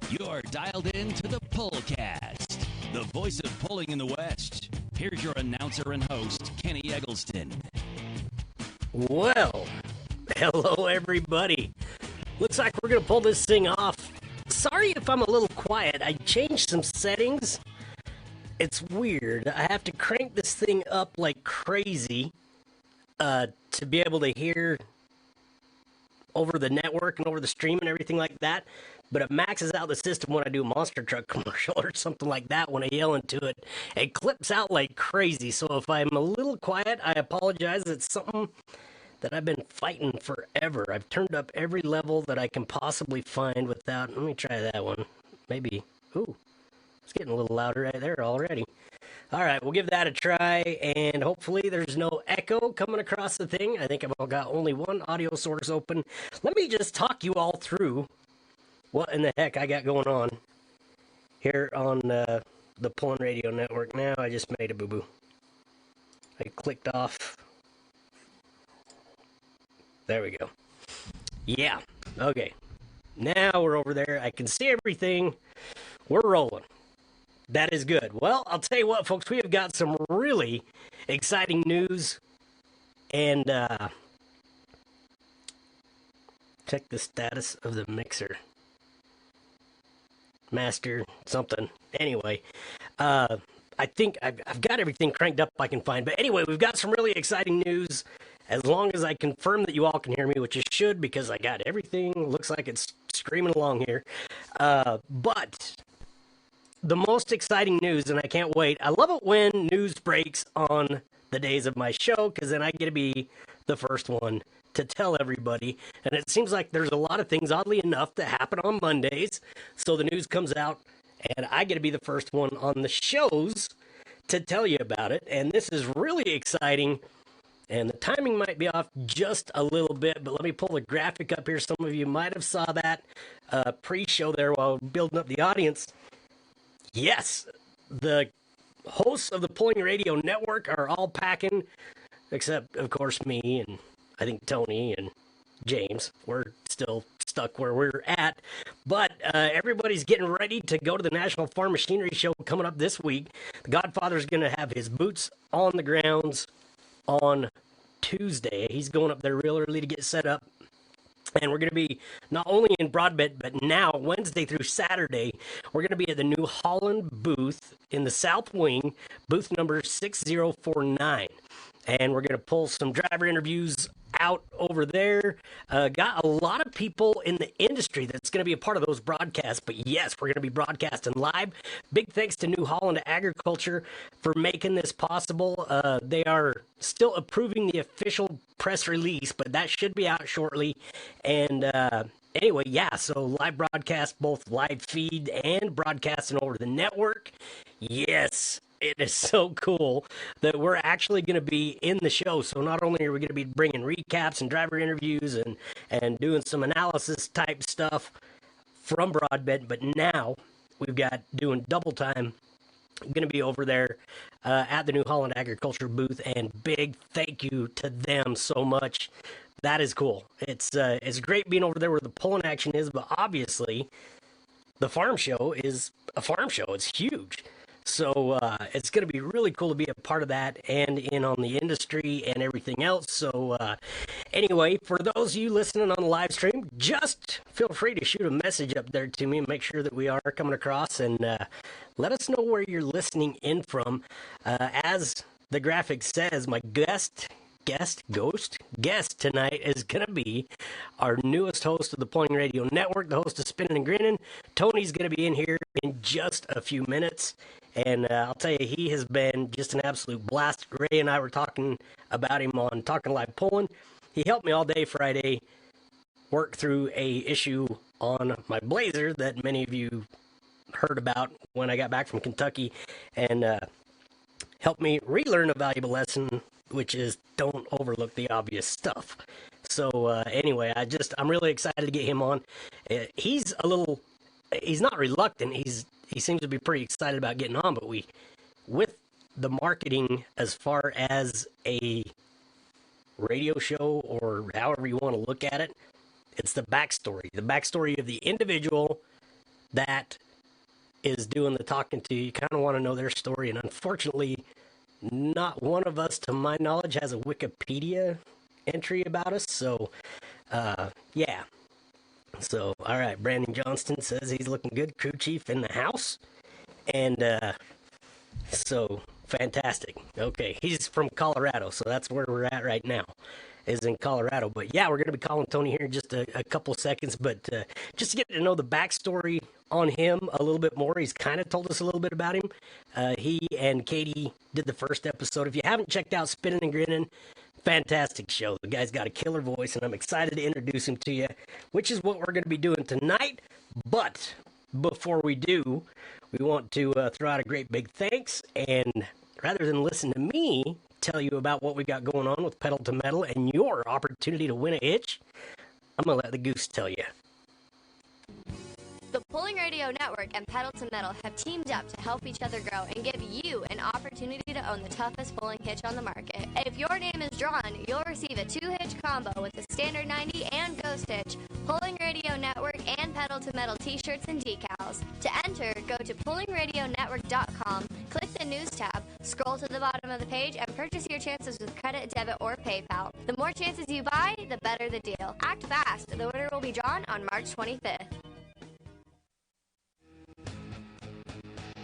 You're dialed in to the PullCast, the voice of pulling in the West. Here's your announcer and host, Kenny Eggelston. Well, hello everybody. Looks like we're going to pull this thing off. Sorry if I'm a little quiet. I changed some settings. It's weird. I have to crank this thing up like crazy to be able to hear over the network and over the stream and everything like that. But it maxes out the system when I do a monster truck commercial or something like that. When I yell into it, it clips out like crazy. So if I'm a little quiet, I apologize. It's something that I've been fighting forever. I've turned up every level that I can possibly find without... Let me try that one. Maybe... Ooh, it's getting a little louder right there already. All right, we'll give that a try, and hopefully there's no echo coming across the thing. I think I've got only one audio source open. Let me just talk you all through what in the heck I got going on here on the Pulling Radio Network. Now I just made a boo-boo. I clicked off. There we go. Yeah, okay. Now we're over there. I can see everything. We're rolling. That is good. Well, I'll tell you what, folks. We have got some really exciting news. And check the status of the mixer. Master something. Anyway, I think I've got everything cranked up I can find. But anyway, we've got some really exciting news. As long as I confirm that you all can hear me, which you should, because I got everything. Looks like it's screaming along here. But the most exciting news, and I can't wait. I love it when news breaks on the days of my show, because then I get to be the first one to tell everybody. And it seems like there's a lot of things, oddly enough, that happen on Mondays. So the news comes out, and I get to be the first one on the shows to tell you about it. And this is really exciting. And the timing might be off just a little bit, but let me pull the graphic up here. Some of you might have saw that pre-show there while building up the audience. Yes, the hosts of the Pulling Radio Network are all packing, except, of course, me and I think Tony and James. We're still stuck where we're at. But everybody's getting ready to go to the National Farm Machinery Show coming up this week. The Godfather's going to have his boots on the grounds on Tuesday. He's going up there real early to get set up. And we're going to be not only in Broadbent, but now Wednesday through Saturday, we're going to be at the New Holland booth in the South Wing, booth number 6049. And we're going to pull some driver interviews out over there. Got a lot of people in the industry that's going to be a part of those broadcasts. But yes, we're going to be broadcasting live. Big thanks to New Holland Agriculture for making this possible. They are still approving the official press release, but that should be out shortly. And anyway, yeah, so live broadcast, both live feed and broadcasting over the network. Yes. It is so cool that we're actually going to be in the show. So not only are we going to be bringing recaps and driver interviews and doing some analysis type stuff from Broadbent, but now we've got doing double time. I'm going to be over there at the New Holland Agriculture booth, and big thank you to them so much. That is cool. It's great being over there where the pulling action is, but obviously the farm show is a farm show. It's huge. So it's going to be really cool to be a part of that and in on the industry and everything else. So anyway, for those of you listening on the live stream, just feel free to shoot a message up there to me and make sure that we are coming across, and let us know where you're listening in from. As the graphic says, my guest tonight is going to be our newest host of the Pulling Radio Network, the host of Spinnin and Grinnin. Tony's going to be in here in just a few minutes. And I'll tell you, he has been just an absolute blast. Ray and I were talking about him on Talking Live Pulling. He helped me all day Friday work through a issue on my Blazer that many of you heard about when I got back from Kentucky, and helped me relearn a valuable lesson, which is don't overlook the obvious stuff. So anyway, I'm really excited to get him on. He's not reluctant. He seems to be pretty excited about getting on, but with the marketing as far as a radio show or however you want to look at it, it's the backstory of the individual that is doing the talking to you. You kind of want to know their story, and unfortunately, not one of us, to my knowledge, has a Wikipedia entry about us. So, yeah. So, all right, Brandon Johnston says he's looking good. Crew chief in the house. And so, fantastic. Okay, he's from Colorado, so that's where we're at right now, is in Colorado. But yeah, we're going to be calling Tony here in just a couple seconds. But just to get to know the backstory on him a little bit more, he's kind of told us a little bit about him. He and Katie did the first episode. If you haven't checked out Spinnin' and Grinnin', fantastic show. The guy's got a killer voice, and I'm excited to introduce him to you, which is what we're going to be doing tonight. But before we do, we want to throw out a great big thanks, and rather than listen to me tell you about what we got going on with Pedal to Metal and your opportunity to win a hitch, I'm going to let the goose tell you. The Pulling Radio Network and Pedal to Metal have teamed up to help each other grow and give you an opportunity to own the toughest pulling hitch on the market. If your name is drawn, you'll receive a 2-hitch combo with the Standard 90 and Ghost Hitch, Pulling Radio Network, and Pedal to Metal t-shirts and decals. To enter, go to pullingradionetwork.com, click the News tab, scroll to the bottom of the page, and purchase your chances with credit, debit, or PayPal. The more chances you buy, the better the deal. Act fast. The winner will be drawn on March 25th.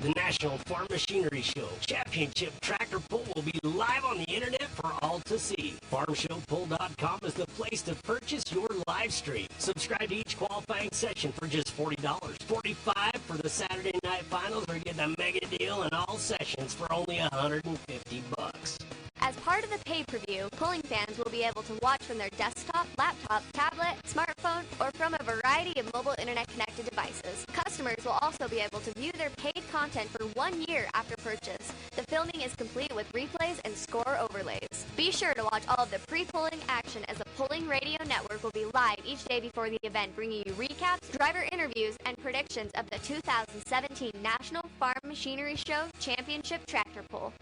The National Farm Machinery Show Championship Tractor Pull will be live on the internet for all to see. FarmShowPull.com is the place to purchase your live stream. Subscribe to each qualifying session for just $40. $45 for the Saturday night finals, or get the mega deal in all sessions for only $150. As part of the pay-per-view, pulling fans will be able to watch from their desktop, laptop, tablet, smartphone, or from a variety of mobile internet-connected devices. Customers will also be able to view their paid content for 1 year after purchase. The filming is complete with replays and score overlays. Be sure to watch all of the pre-pulling action, as the Pulling Radio Network will be live each day before the event, bringing you recaps, driver interviews, and predictions of the 2017 National Farm Machinery Show Championship Tractor Pull.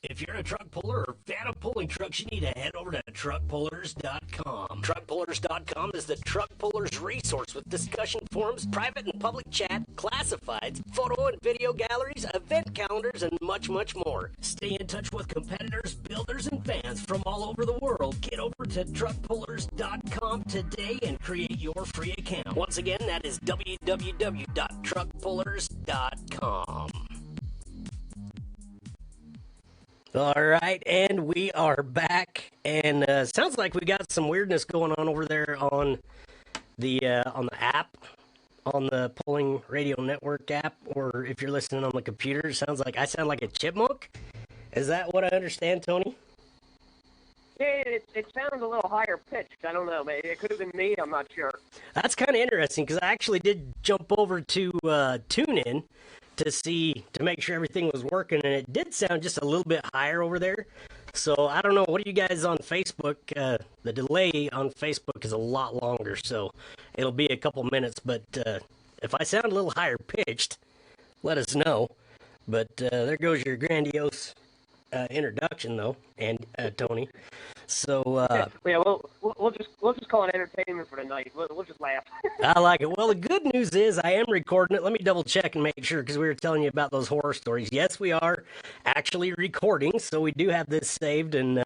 If you're a truck puller or fan of pulling trucks, you need to head over to truckpullers.com. Truckpullers.com is the truck pullers resource with discussion forums, private and public chat, classifieds, photo and video galleries, event calendars, and much, much more. Stay in touch with competitors, builders, and fans from all over the world. Get over to truckpullers.com today and create your free account. Once again, that is www.truckpullers.com. All right, and we are back, and sounds like we got some weirdness going on over there on the app, on the Pulling Radio Network app, or if you're listening on the computer, it sounds like I sound like a chipmunk. Is that what I understand, Tony? Yeah, it sounds a little higher pitched. I don't know. It could have been me. I'm not sure. That's kind of interesting, because I actually did jump over to TuneIn to make sure everything was working, and it did sound just a little bit higher over there. So I don't know, what are you guys on Facebook? The delay on Facebook is a lot longer, so it'll be a couple minutes, but if I sound a little higher pitched, let us know. But there goes your grandiose introduction, though, and Tony. So yeah, we'll just call it entertainment for tonight. We'll just laugh. I like it. Well, the good news is I am recording it. Let me double check and make sure, because we were telling you about those horror stories. Yes, we are actually recording, so we do have this saved. And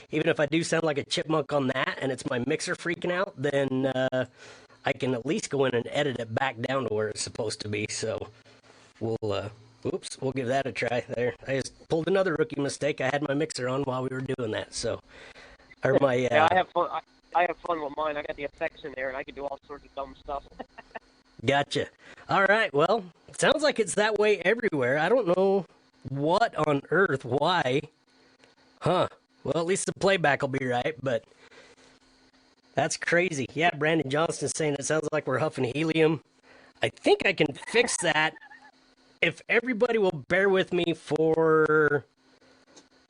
even if I do sound like a chipmunk on that, and it's my mixer freaking out, then I can at least go in and edit it back down to where it's supposed to be. So we'll give that a try there. I just pulled another rookie mistake. I had my mixer on while we were doing that. So. Or my, yeah, I have fun. I have fun with mine. I got the effects in there, and I can do all sorts of dumb stuff. Gotcha. All right. Well, it sounds like it's that way everywhere. I don't know what on earth, why. Huh. Well, at least the playback will be right, but that's crazy. Yeah, Brandon Johnston's saying it sounds like we're huffing helium. I think I can fix that if everybody will bear with me for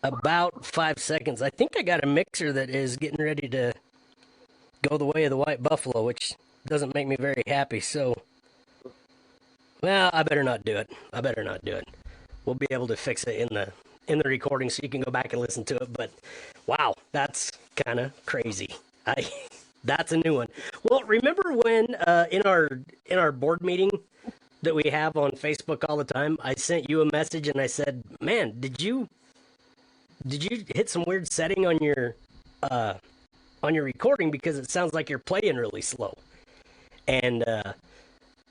about 5 seconds. I think I got a mixer that is getting ready to go the way of the white buffalo, which doesn't make me very happy. So, well, I better not do it. We'll be able to fix it in the recording, so you can go back and listen to it. But wow, that's kind of crazy. That's a new one. Well, remember when in our board meeting that we have on Facebook all the time, I sent you a message and I said, "Man, did you hit some weird setting on your recording because it sounds like you're playing really slow?" And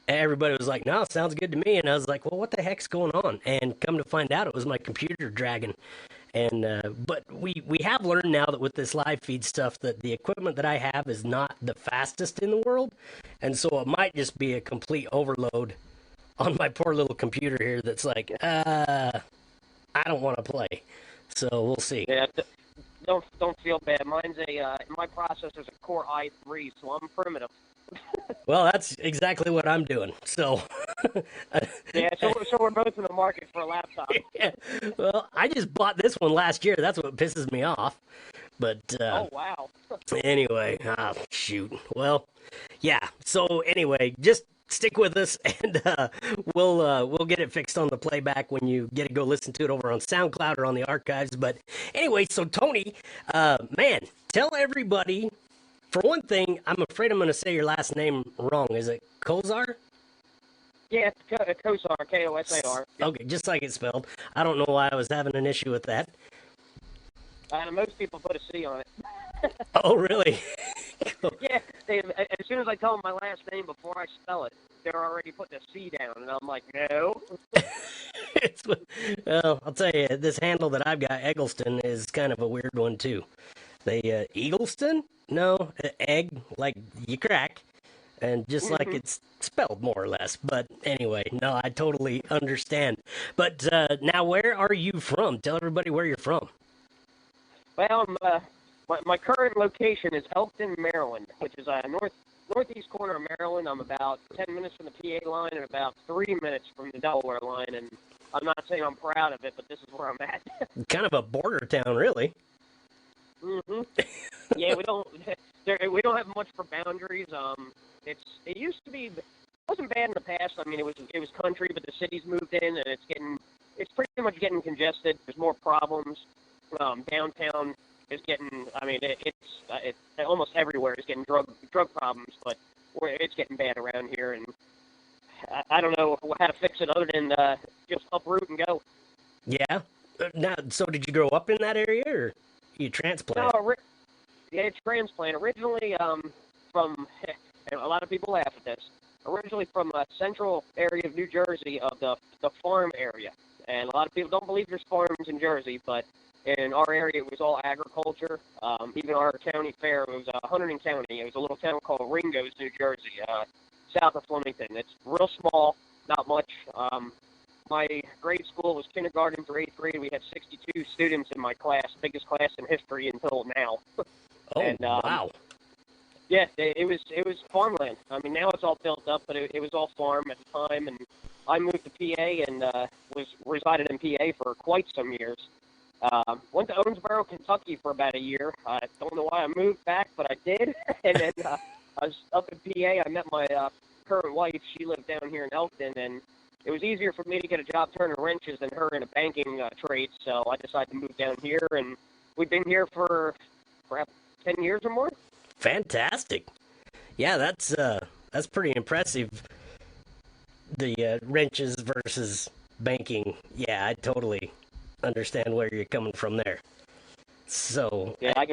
everybody was like, "No, it sounds good to me." And I was like, "Well, what the heck's going on?" And come to find out, it was my computer dragging. And but we have learned now that with this live feed stuff that the equipment that I have is not the fastest in the world, and so it might just be a complete overload on my poor little computer here. That's like, I don't want to play. So we'll see. Yeah, don't feel bad. Mine's my processor's a Core i3, so I'm primitive. Well, that's exactly what I'm doing. So, Yeah, so we're both in the market for a laptop. yeah. Well, I just bought this one last year. That's what pisses me off. But Oh, wow. anyway, shoot. Well, yeah. So anyway, just stick with us, and we'll get it fixed on the playback when you get to go listen to it over on SoundCloud or on the archives. But anyway, so Tony, man, tell everybody. For one thing, I'm afraid I'm going to say your last name wrong. Is it Kosar? Yeah, Kosar, Kosar. Okay, just like it's spelled. I don't know why I was having an issue with that. Most people put a C on it. Oh, really? Yeah, as soon as I tell them my last name before I spell it, they're already putting a C down, and I'm like, no. Well, I'll tell you, this handle that I've got, Eggelston, is kind of a weird one, too. They, Eggelston? No, egg, like you crack, and just like it's spelled, more or less. But anyway, no, I totally understand. But now, where are you from? Tell everybody where you're from. Well, my current location is Eggelston, Maryland, which is northeast corner of Maryland. I'm about 10 minutes from the PA line and about 3 minutes from the Delaware line. And I'm not saying I'm proud of it, but this is where I'm at. Kind of a border town, really. Yeah, we don't have much for boundaries. It used to be, it wasn't bad in the past. I mean, it was country, but the city's moved in, and it's pretty much getting congested. There's more problems. Downtown is getting, I mean, it's almost everywhere is getting drug problems, but it's getting bad around here, and I don't know how to fix it other than just uproot and go. Yeah. Now, so did you grow up in that area, or you transplant? No, it's transplant. Originally from, and a lot of people laugh at this, originally from a central area of New Jersey, of the farm area. And a lot of people don't believe there's farms in Jersey, but in our area it was all agriculture. Even our county fair, it was Hunterdon County. It was a little town called Ringo's, New Jersey, south of Flemington. It's real small, not much. My grade school was kindergarten through 8th grade. We had 62 students in my class, biggest class in history until now. Oh, and, wow. Yeah, it was farmland. I mean, now it's all built up, but it was all farm at the time. And I moved to PA and resided in PA for quite some years. Went to Owensboro, Kentucky for about a year. I don't know why I moved back, but I did. And then I was up in PA. I met my current wife. She lived down here in Eggelston, and it was easier for me to get a job turning wrenches than her in a banking trade, so I decided to move down here, and we've been here for perhaps 10 years or more. Fantastic. Yeah, that's pretty impressive. The wrenches versus banking. Yeah, I totally understand where you're coming from there. So yeah, I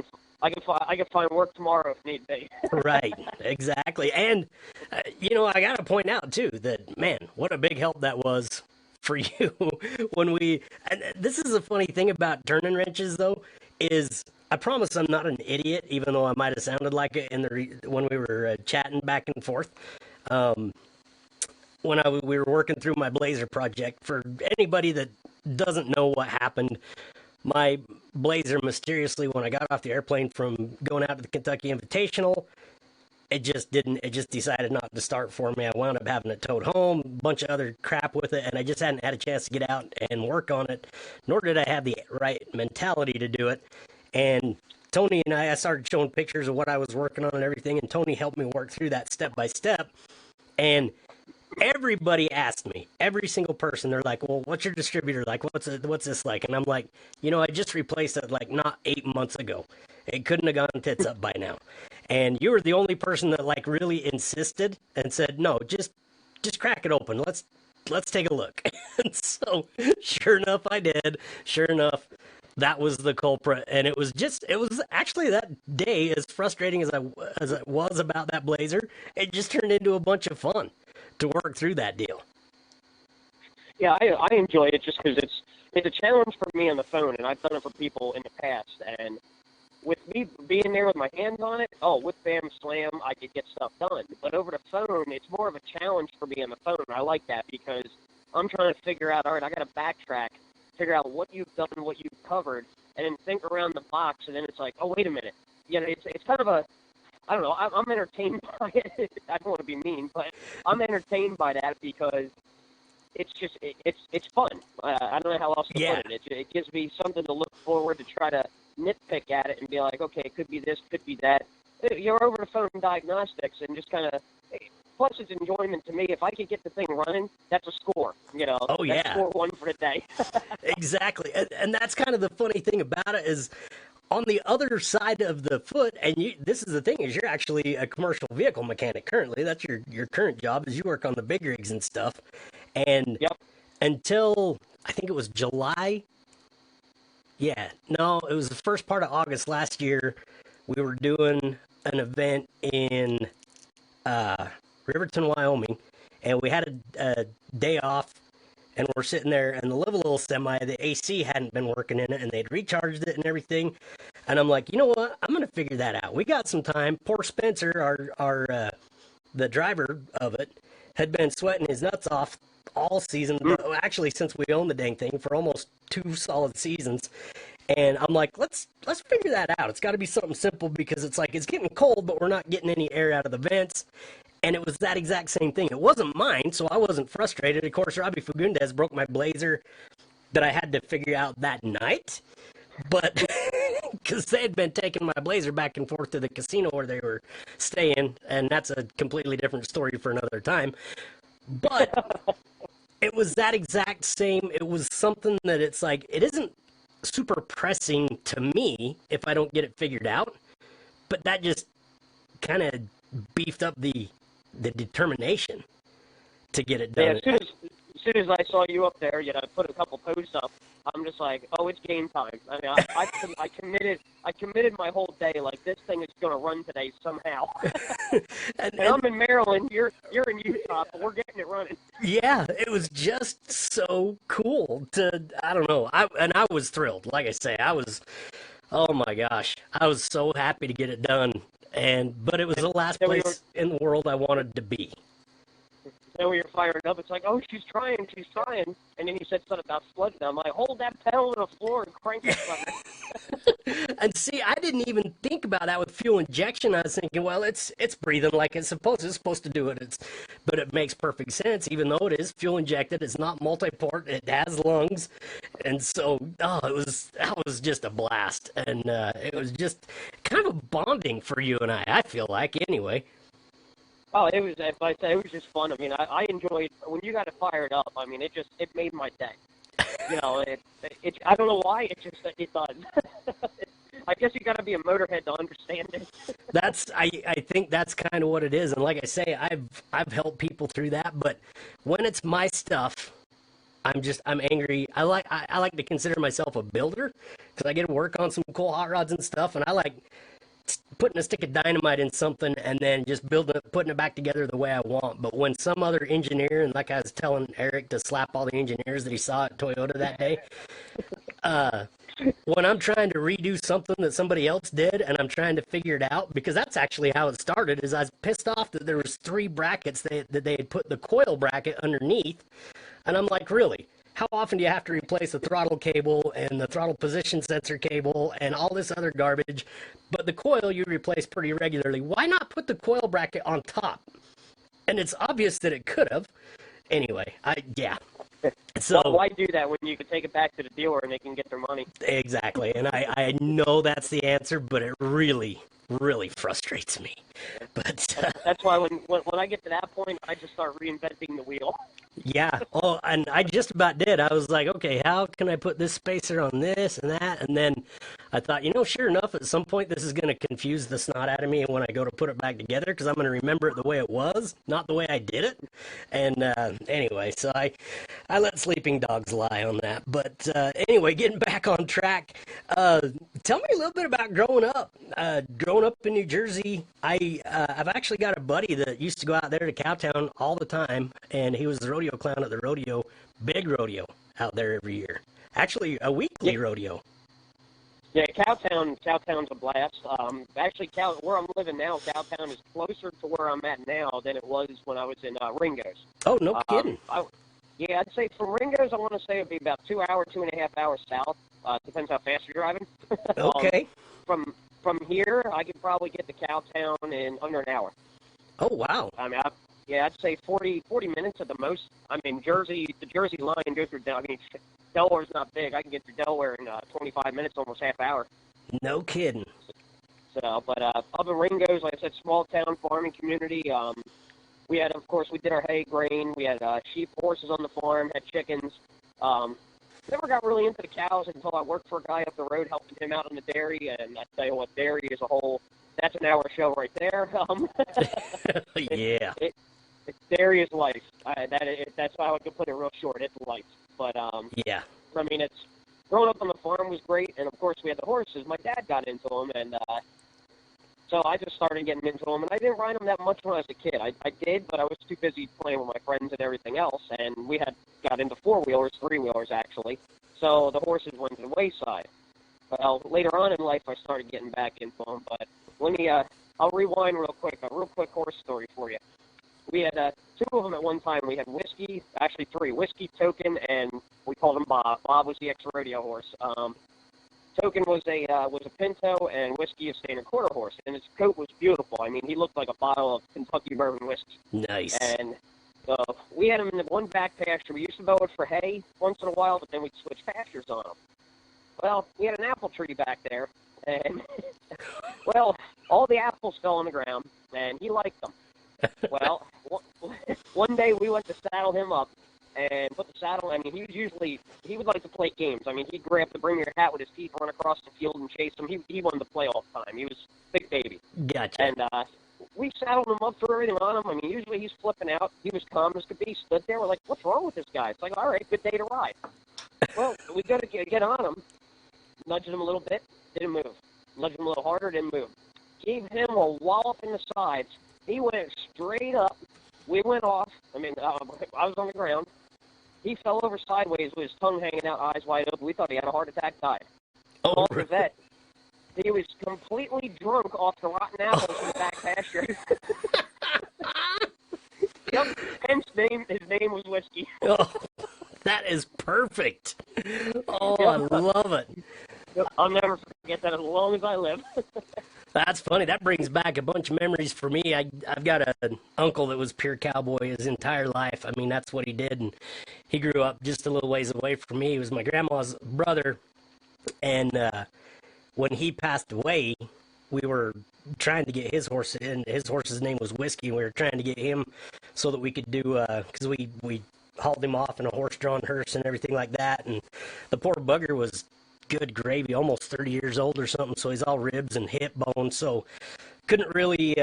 can find work tomorrow if need be. Right, exactly. And I got to point out too that, man, what a big help that was for you when we. And this is a funny thing about turning wrenches, though, is I promise I'm not an idiot, even though I might have sounded like it when we were chatting back and forth. When we were working through my Blazer project. For anybody that doesn't know what happened, my Blazer mysteriously, when I got off the airplane from going out to the Kentucky Invitational, it just decided not to start for me. I wound up having it towed home, a bunch of other crap with it, and I just hadn't had a chance to get out and work on it, nor did I have the right mentality to do it. And Tony and I started showing pictures of what I was working on and everything, and Tony helped me work through that step by step. And everybody asked me, every single person, they're like, well, what's your distributor like? What's this like? And I'm like, I just replaced it like not 8 months ago. It couldn't have gone tits up by now. And you were the only person that like really insisted and said, no, just crack it open. Let's take a look. And so sure enough, I did. Sure enough, that was the culprit. And it was actually that day, as frustrating as it was about that blazer, it just turned into a bunch of fun to work through that deal. Yeah, I enjoy it just because it's a challenge for me on the phone, and I've done it for people in the past. And with me being there with my hands on it, with Bam Slam, I could get stuff done. But over the phone, it's more of a challenge for me on the phone. I like that because I'm trying to figure out, all right, I got to backtrack, figure out what you've done, what you've covered, and then think around the box, and then it's like, oh, wait a minute. You know, it's kind of a, I don't know, I'm entertained by it. I don't want to be mean, but I'm entertained by that because it's just, it's fun. I don't know how else to put it. It gives me something to look forward to, try to nitpick at it and be like, okay, it could be this, could be that. You're over the phone diagnostics and just kind of, plus it's enjoyment to me. If I could get the thing running, that's a score, you know. Oh, yeah. That's score one for the day. Exactly. And that's kind of the funny thing about it is on the other side of the foot, and this is the thing, is you're actually a commercial vehicle mechanic currently. That's your current job, is you work on the big rigs and stuff. And until, I think it was July. Yeah, no, it was the first part of August last year. We were doing an event in Riverton, Wyoming, and we had a day off, and we're sitting there, and the little semi, the AC hadn't been working in it, and they'd recharged it and everything. And I'm like, you know what? I'm going to figure that out. We got some time. Poor Spencer, the driver of it, had been sweating his nuts off all season, actually since we owned the dang thing, for almost 2 solid seasons. And I'm like, let's figure that out. It's got to be something simple because it's like, it's getting cold, but we're not getting any air out of the vents. And it was that exact same thing. It wasn't mine, so I wasn't frustrated. Of course, Robbie Fagundes broke my blazer that I had to figure out that night. But because they had been taking my blazer back and forth to the casino where they were staying, and that's a completely different story for another time. But it was that exact same, it was something that it's like, it isn't super pressing to me if I don't get it figured out, but that just kind of beefed up the determination to get it done. Yeah, as soon as I saw you up there, you know, I put a couple posts up, I'm just like, oh, it's game time. I mean, I committed my whole day, like, this thing is going to run today somehow. and I'm in Maryland, you're in Utah, but we're getting it running. Yeah, it was just so cool to, I don't know, I was thrilled. Like I say, oh my gosh, I was so happy to get it done. But it was the last place in the world I wanted to be. Then we were firing up, it's like, oh, she's trying. And then he said something about flooding. I'm like, hold that pedal to the floor and crank it. And see, I didn't even think about that with fuel injection. I was thinking, well, it's breathing like it's supposed to do it. But it makes perfect sense, even though it is fuel injected. It's not multi-port. It has lungs. And so, that was just a blast. And it was just kind of a bonding for you and I feel like, anyway. Oh, it was just fun. I mean, I enjoyed when you got it fired up. I mean, it made my day. You know, I don't know why, it does. I guess you got to be a motorhead to understand it. I think that's kind of what it is. And like I say, I've helped people through that, but when it's my stuff, I'm angry. I like to consider myself a builder because I get to work on some cool hot rods and stuff, and I like putting a stick of dynamite in something and then just putting it back together the way I want. But when some other engineer, and like I was telling Eric to slap all the engineers that he saw at Toyota that day, when I'm trying to redo something that somebody else did and I'm trying to figure it out, because that's actually how it started, is I was pissed off that there was 3 brackets that they had put the coil bracket underneath. And I'm like, really? How often do you have to replace the throttle cable and the throttle position sensor cable and all this other garbage? But the coil you replace pretty regularly. Why not put the coil bracket on top? And it's obvious that it could have. Anyway, So well, why do that when you can take it back to the dealer and they can get their money? Exactly. And I know that's the answer, but it really, really frustrates me. But that's why when I get to that point, I just start reinventing the wheel. Yeah. Oh, and I just about did. I was like, okay, how can I put this spacer on this and that? And then I thought, sure enough, at some point this is going to confuse the snot out of me when I go to put it back together because I'm going to remember it the way it was, not the way I did it. And anyway, so I let sleeping dogs lie on that. But anyway, getting back on track, tell me a little bit about growing up. Growing up in New Jersey, I've actually got a buddy that used to go out there to Cowtown all the time, and he was the rodeo clown at the rodeo, big rodeo out there every year. Actually, a weekly rodeo. Yeah, Cowtown's a blast. Actually, where I'm living now, Cowtown is closer to where I'm at now than it was when I was in Ringo's. Oh, no kidding. Yeah, I'd say from Ringo's, I want to say it'd be about 2.5 hours south. Depends how fast you're driving. Okay. From here, I could probably get to Cowtown in under an hour. Oh, wow. I mean, I'd say 40 minutes at the most. I mean, the Jersey line goes through. I mean, Delaware's not big. I can get through Delaware in 25 minutes, almost half hour. No kidding. So, but up in Ringo's, like I said, small town farming community. We had, of course, we did our hay, grain. We had sheep, horses on the farm, had chickens. Never got really into the cows until I worked for a guy up the road helping him out on the dairy. And I tell you what, dairy is a whole, that's an hour show right there. Yeah. Dairy is life. That's how I could put it real short. It's life. But, yeah. I mean, growing up on the farm was great. And, of course, we had the horses. My dad got into them. And so I just started getting into them. And I didn't ride them that much when I was a kid. I did, but I was too busy playing with my friends and everything else. And we got into four-wheelers, three-wheelers, actually. So the horses went to the wayside. Well, later on in life, I started getting back into them. But I'll rewind real quick. A real quick horse story for you. We had two of them at one time. We had Whiskey, actually three, Whiskey, Token, and we called him Bob. Bob was the ex-rodeo horse. Token was a pinto, and Whiskey a standard quarter horse, and his coat was beautiful. I mean, he looked like a bottle of Kentucky bourbon whiskey. Nice. And we had him in the one back pasture. We used to mow it for hay once in a while, but then we'd switch pastures on him. Well, we had an apple tree back there, and, well, all the apples fell on the ground, and he liked them. Well, one day we went to saddle him up and put the saddle. I mean, he would like to play games. I mean, he'd grab the bring your hat with his teeth, run across the field and chase him. He wanted to play all the time. He was a big baby. Gotcha. And we saddled him up, threw everything on him. I mean, usually he's flipping out. He was calm as could be. Stood there. We're like, what's wrong with this guy? It's like, all right, good day to ride. Well, we got to get on him, nudged him a little bit, didn't move. Nudged him a little harder, didn't move. Gave him a wallop in the sides. He went straight up. We went off. I mean, I was on the ground. He fell over sideways with his tongue hanging out, eyes wide open. We thought he had a heart attack, died. Oh, Called the vet. He was completely drunk off the rotten apples in the back pasture. Yep. Hence, his name was Whiskey. Oh, that is perfect. Oh, Yep. I love it. Yep. I'll never forget that as long as I live. That's funny. That brings back a bunch of memories for me. I've got an uncle that was pure cowboy his entire life. I mean, that's what he did, and he grew up just a little ways away from me. He was my grandma's brother, and when he passed away, we were trying to get his horse in. His horse's name was Whiskey, and we were trying to get him so that we could do, because we hauled him off in a horse-drawn hearse and everything like that, and the poor bugger was good gravy, almost 30 years old or something, so he's all ribs and hip bones, so couldn't really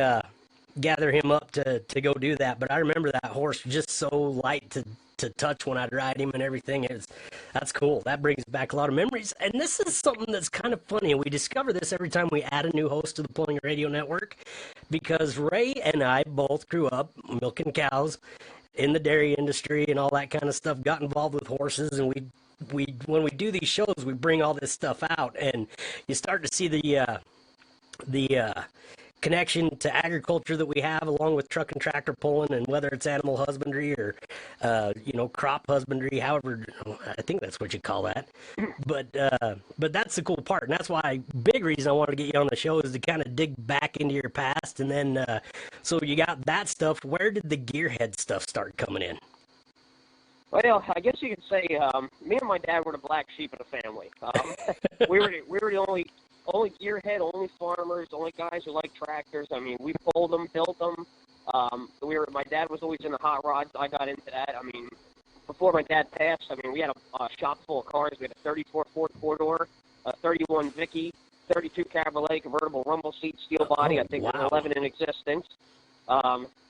gather him up to go do that. But I remember that horse just so light to touch when I'd ride him and everything. That's cool. That brings back a lot of memories. And this is something that's kind of funny, and we discover this every time we add a new host to the Pulling Radio Network, because Ray and I both grew up milking cows in the dairy industry and all that kind of stuff, got involved with horses, and we when we do these shows, we bring all this stuff out, and you start to see the connection to agriculture that we have, along with truck and tractor pulling, and whether it's animal husbandry or crop husbandry, however, I think that's what you call that. But that's the cool part, and that's why big reason I wanted to get you on the show is to kind of dig back into your past, and then so you got that stuff. Where did the gearhead stuff start coming in? Well, I guess you could say me and my dad were the black sheep of the family. We were the only gearhead, only farmers, only guys who liked tractors. I mean, we pulled them, built them. My dad was always in the hot rods. I got into that. I mean, before my dad passed, I mean, we had a shop full of cars. We had a 34 Ford four-door. a 31 Vicky, 32 Cabriolet convertible rumble seat, steel body. I think there's 11 in existence.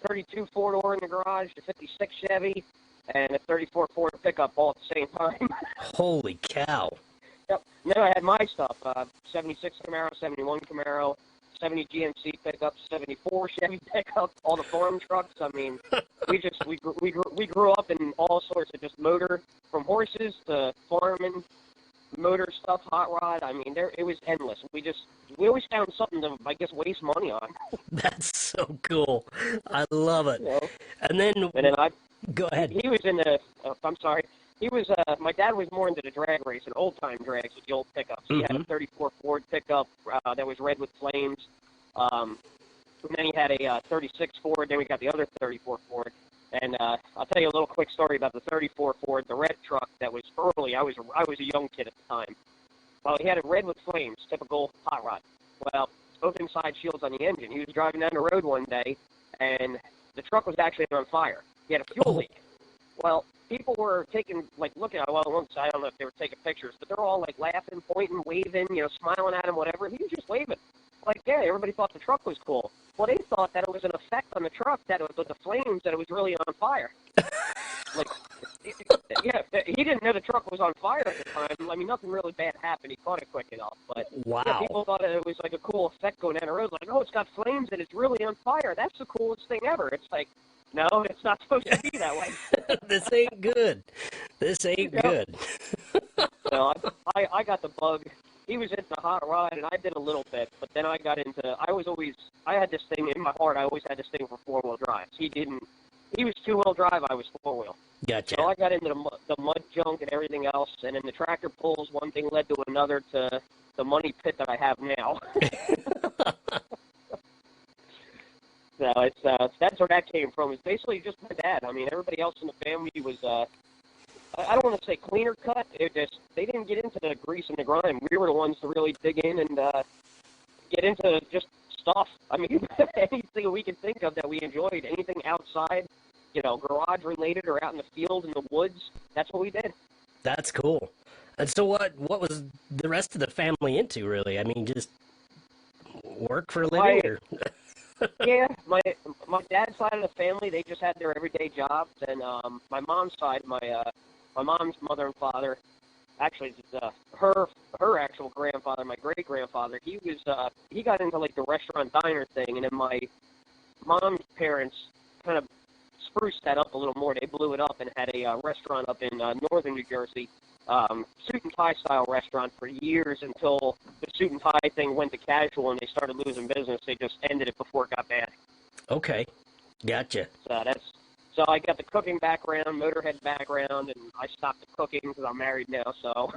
32 four-door in the garage, a 56 Chevy, and a 34 Ford pickup all at the same time. Holy cow. Yep. And then I had my stuff, 76 Camaro, 71 Camaro, 70 GMC pickup, 74 Chevy pickup, all the farm trucks. I mean, we grew up in all sorts of just motor, from horses to farming, motor stuff, hot rod. I mean, it was endless. We always found something to, I guess, waste money on. That's so cool. I love it. You know? And then go ahead. He was in the. I'm sorry. He was. My dad was more into the drag race and old time drags with the old pickups. He had a 34 Ford pickup that was red with flames. And then he had a 36 Ford. Then we got the other 34 Ford. And I'll tell you a little quick story about the 34 Ford, the red truck that was early. I was a young kid at the time. Well, he had it red with flames, typical hot rod. Well, open side shields on the engine. He was driving down the road one day, and the truck was actually on fire. He had a fuel leak. Well, people were looking at, well, I don't know if they were taking pictures, but they're all like laughing, pointing, waving, smiling at him, whatever. And he was just waving. Like, yeah, everybody thought the truck was cool. Well, they thought that it was an effect on the truck, that it was with the flames, that it was really on fire. Yeah, he didn't know the truck was on fire at the time. I mean, nothing really bad happened. He caught it quick enough. But yeah, people thought it was like a cool effect going down the road. Like, oh, it's got flames and it's really on fire. That's the coolest thing ever. It's like, no, it's not supposed to be that way. This ain't good. This ain't good. No, I got the bug. He was into hot rod, and I did a little bit, but then I got into, I had this thing in my heart, I always had this thing for four-wheel drives. He was two-wheel drive, I was four-wheel. Gotcha. So I got into the mud junk and everything else, and then the tractor pulls, one thing led to another to the money pit that I have now. So that's where that came from. It's basically just my dad. I mean, everybody else in the family was, I don't want to say cleaner cut. They didn't get into the grease and the grime. We were the ones to really dig in and get into just stuff. I mean, anything we could think of that we enjoyed, anything outside, garage related or out in the field in the woods. That's what we did. That's cool. And so what was the rest of the family into, really? I mean, just work for a living? Yeah, my dad's side of the family, they just had their everyday jobs, and my mom's side, my mom's mother and father, actually, her actual grandfather, my great grandfather, he got into like the restaurant diner thing, and then my mom's parents kind of spruced that up a little more. They blew it up and had a restaurant up in northern New Jersey, suit and tie style restaurant for years until the suit and tie thing went to casual and they started losing business. They just ended it before it got bad. Okay, gotcha. So I got the cooking background, motorhead background, and I stopped the cooking because I'm married now. So.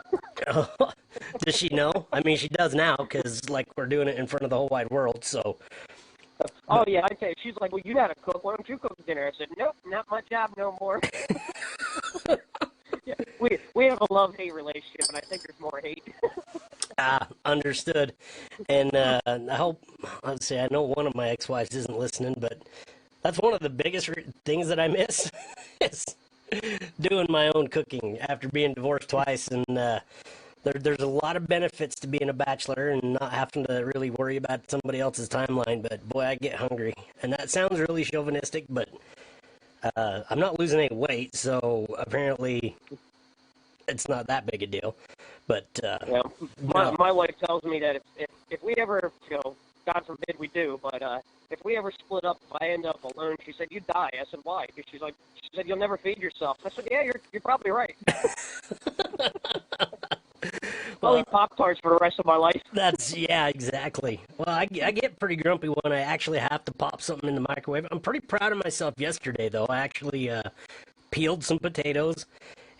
Does she know? I mean, she does now because we're doing it in front of the whole wide world. So. Oh yeah, I tell you, she's like, well, you know how to cook. Why don't you cook dinner? I said, nope, not my job no more. Yeah, we have a love-hate relationship, and I think there's more hate. Understood. And I hope, I know one of my ex-wives isn't listening, but that's one of the biggest things that I miss is doing my own cooking after being divorced twice. And there's a lot of benefits to being a bachelor and not having to really worry about somebody else's timeline. But boy, I get hungry. And that sounds really chauvinistic, but I'm not losing any weight, so apparently it's not that big a deal. But yeah, my wife tells me that if we ever, God forbid we do, but if we ever split up, if I end up alone, she said, you die. I said, why? Because she said, you'll never feed yourself. I said, yeah, you're probably right. I'll eat Pop-Tarts for the rest of my life. Yeah, exactly. Well, I get pretty grumpy when I actually have to pop something in the microwave. I'm pretty proud of myself yesterday, though. I actually peeled some potatoes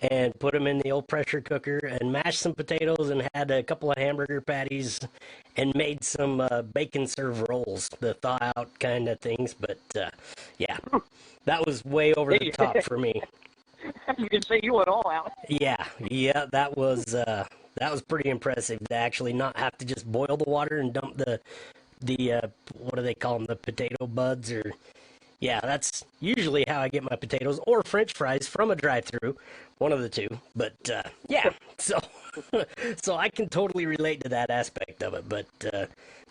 and put them in the old pressure cooker and mashed some potatoes and had a couple of hamburger patties and made some bacon serve rolls, the thaw-out kind of things. But, yeah, that was way over the top for me. You can say you went all out. Yeah, that was pretty impressive to actually not have to just boil the water and dump the what do they call them, the potato buds, or yeah, that's usually how I get my potatoes or French fries from a drive-through, one of the two. But yeah, so So I can totally relate to that aspect of it. But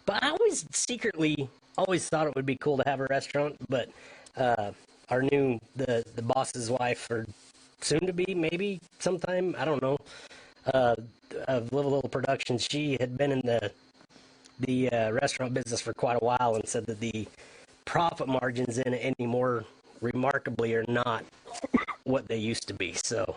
I always secretly always thought it would be cool to have a restaurant. But our new the boss's wife, or soon to be, maybe sometime, I don't know, of Little Productions, she had been in the restaurant business for quite a while and said that the profit margins in it anymore, remarkably, are not what they used to be. So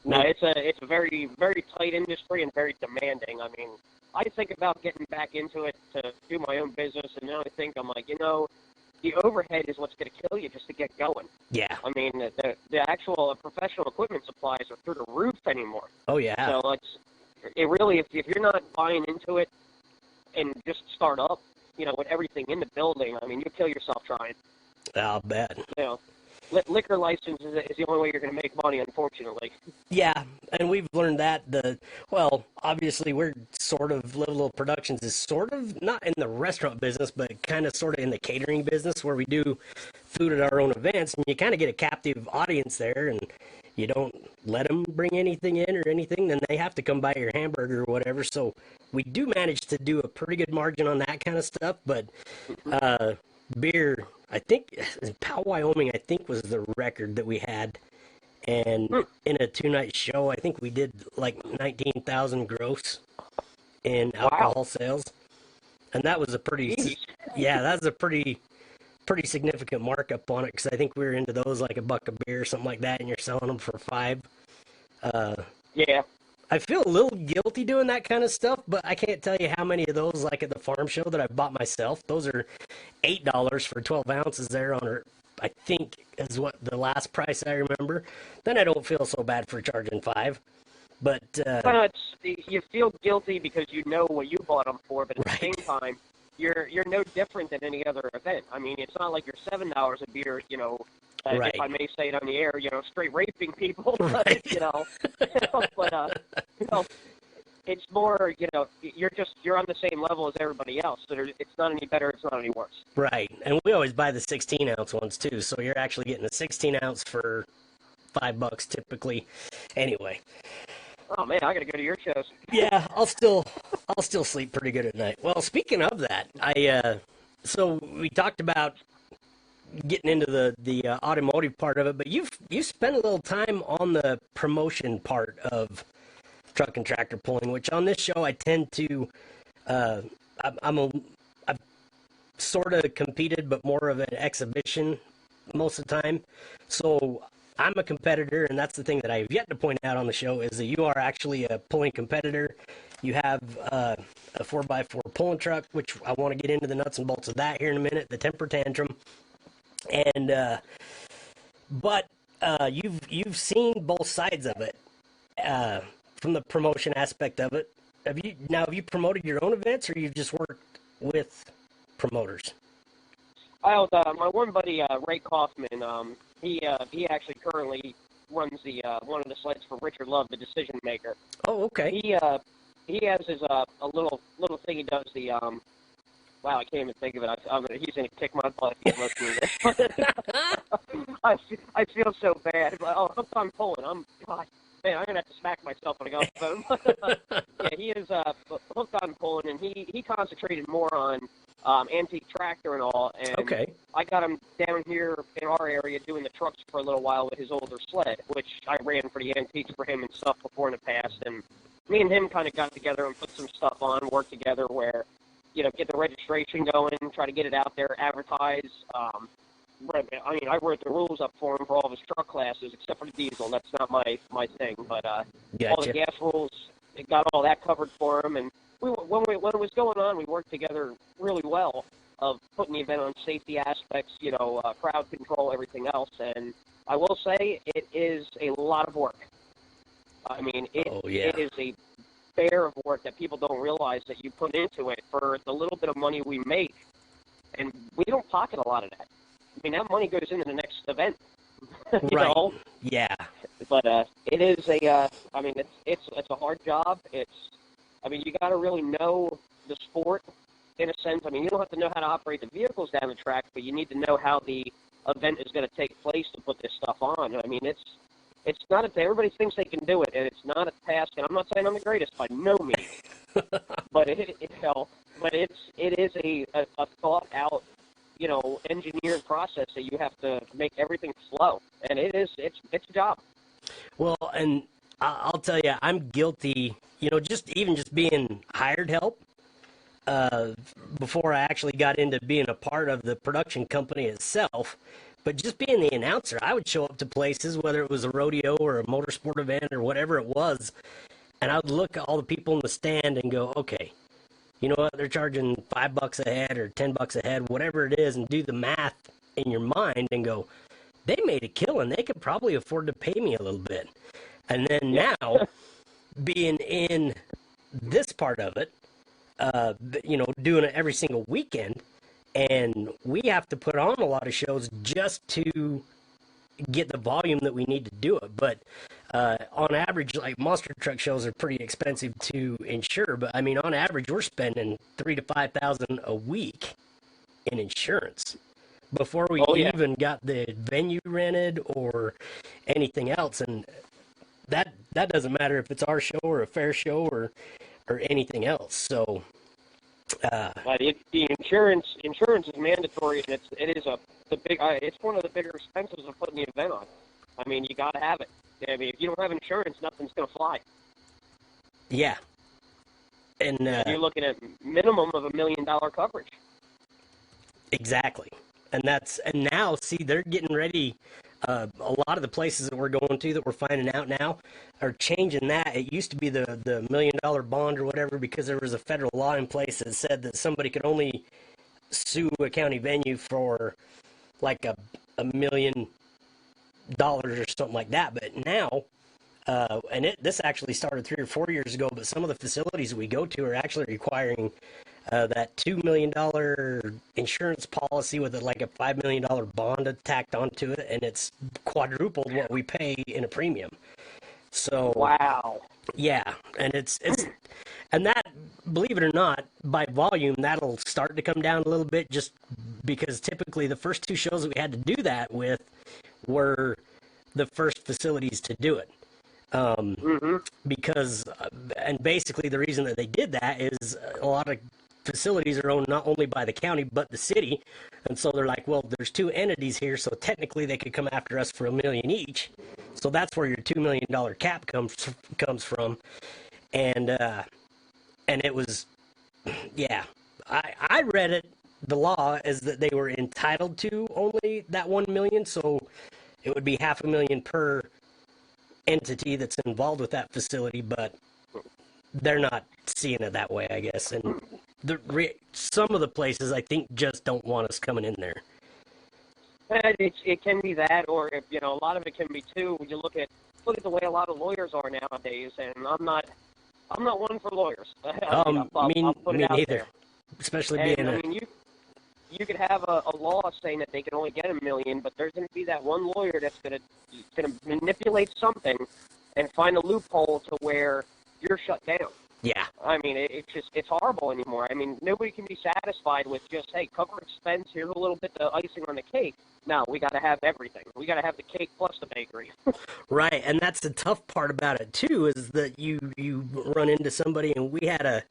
no, it's a very, very tight industry and very demanding. I mean, I think about getting back into it to do my own business, and now I think, I'm like, the overhead is what's going to kill you just to get going. yeah. I mean, the actual professional equipment supplies are through the roof anymore. Oh yeah. So it really, if you're not buying into it and just start up, with everything in the building, I mean, you kill yourself trying. I'll bet. Liquor license is the only way you're going to make money, unfortunately. Yeah, and we've learned that obviously we're sort of, Little Productions is sort of not in the restaurant business, but kind of sort of in the catering business, where we do food at our own events, and you kind of get a captive audience there, and you don't let them bring anything in or anything, then they have to come buy your hamburger or whatever. So we do manage to do a pretty good margin on that kind of stuff, but beer, I think Powell, Wyoming, I think was the record that we had. And in a 2-night show, I think we did like 19,000 gross in alcohol sales. And that was a pretty, that's a pretty significant markup on it, because I think we were into those like $1 a beer or something like that, and you're selling them for $5. Yeah. I feel a little guilty doing that kind of stuff, but I can't tell you how many of those, like at the farm show, that I've bought myself. Those are $8 for 12 ounces there on her, I think is what the last price I remember. Then I don't feel so bad for charging $5. But you feel guilty because you know what you bought them for, but at the same time, you're no different than any other event. I mean, it's not like you're $7 a beer, if I may say it on the air, straight raping people. Right. But it's more, you're on the same level as everybody else. So it's not any better, it's not any worse. Right. And we always buy the 16-ounce ones too, so you're actually getting a 16-ounce for $5 typically. Anyway. Oh man, I gotta go to your shows. Yeah, I'll still sleep pretty good at night. Well, speaking of that, so we talked about getting into the automotive part of it, but you've spent a little time on the promotion part of truck and tractor pulling, which on this show I tend to I've sort of competed, but more of an exhibition most of the time. So I'm a competitor, and that's the thing that I've yet to point out on the show, is that you are actually a pulling competitor. You have a 4x4 pulling truck, which I want to get into the nuts and bolts of that here in a minute, the temper tantrum. And but you've seen both sides of it from the promotion aspect of it. Have you promoted your own events, or you've just worked with promoters? My one buddy Ray Kaufman, he actually currently runs the one of the sleds for Richard Love, the decision maker. Oh, okay. He has his a little thing he does, the wow, I can't even think of it. He's going to kick my butt if he's listening to this. I feel so bad. Hooked on Pulling. God, man, I'm going to have to smack myself when I go off the phone. Yeah, he is hooked on Pulling, and he concentrated more on antique tractor and all. And okay. I got him down here in our area doing the trucks for a little while with his older sled, which I ran for the antiques for him and stuff before in the past. And me and him kind of got together and put some stuff on, worked together where, get the registration going, try to get it out there, advertise. I wrote the rules up for him for all of his truck classes, except for the diesel. That's not my thing. But Gotcha. All the gas rules, it got all that covered for him. And when it was going on, we worked together really well of putting the event on safety aspects, crowd control, everything else. And I will say it is a lot of work. I mean, it is a bear of work that people don't realize that you put into it for the little bit of money we make, and we don't pocket a lot of that. I mean, that money goes into the next event. you right. know? Yeah. But it is it's a hard job. You got to really know the sport in a sense. I mean, you don't have to know how to operate the vehicles down the track, but you need to know how the event is going to take place to put this stuff on. I mean, it's not everybody thinks they can do it, and it's not a task. And I'm not saying I'm the greatest by no means, but it is a thought out, engineered process that you have to make everything flow, and it's a job. Well, and I'll tell you, I'm guilty. Just being hired help. Before I actually got into being a part of the production company itself. But just being the announcer, I would show up to places, whether it was a rodeo or a motorsport event or whatever it was, and I would look at all the people in the stand and go, okay, you know what, they're charging $5 a head or $10 a head, whatever it is, and do the math in your mind and go, they made a killing. They could probably afford to pay me a little bit. And then now, being in this part of it, doing it every single weekend, and we have to put on a lot of shows just to get the volume that we need to do it. But on average, like monster truck shows are pretty expensive to insure. But I mean, on average, we're spending $3,000 to $5,000 a week in insurance before we even got the venue rented or anything else. And that doesn't matter if it's our show or a fair show or anything else. So. But the insurance is mandatory, and it's one of the bigger expenses of putting the event on. I mean, you got to have it. I mean, if you don't have insurance, nothing's going to fly. Yeah. And you're looking at minimum of $1 million coverage. Exactly. And now, see, they're getting ready. A lot of the places that we're going to that we're finding out now are changing that. It used to be the $1 million bond or whatever because there was a federal law in place that said that somebody could only sue a county venue for like $1 million or something like that. But now, this actually started 3 or 4 years ago, but some of the facilities we go to are actually requiring that $2 million insurance policy with a $5 million bond tacked onto it, and it's quadrupled what we pay in a premium. So wow, yeah, and and that, believe it or not, by volume that'll start to come down a little bit, just because typically the first 2 shows that we had to do that with were the first facilities to do it. Because, and basically the reason that they did that is a lot of facilities are owned not only by the county but the city, and so they're like, well, there's 2 entities here, so technically they could come after us for $1 million each. So that's where your $2 million cap comes from, and it was, yeah, I read it. The law is that they were entitled to only that $1 million, so it would be $500,000 per entity that's involved with that facility, but they're not seeing it that way, I guess. And some of the places, I think, just don't want us coming in there. It can be that, or a lot of it can be too. When you look at the way a lot of lawyers are nowadays, and I'm not one for lawyers. Me neither. There. Especially being you could have a law saying that they can only get $1 million, but there's going to be that one lawyer that's going to manipulate something and find a loophole to where you're shut down. Yeah. I mean, it's horrible anymore. I mean, nobody can be satisfied with just, hey, cover expense, here's a little bit of icing on the cake. No, we got to have everything. We got to have the cake plus the bakery. Right, and that's the tough part about it, too, is that you run into somebody, and we had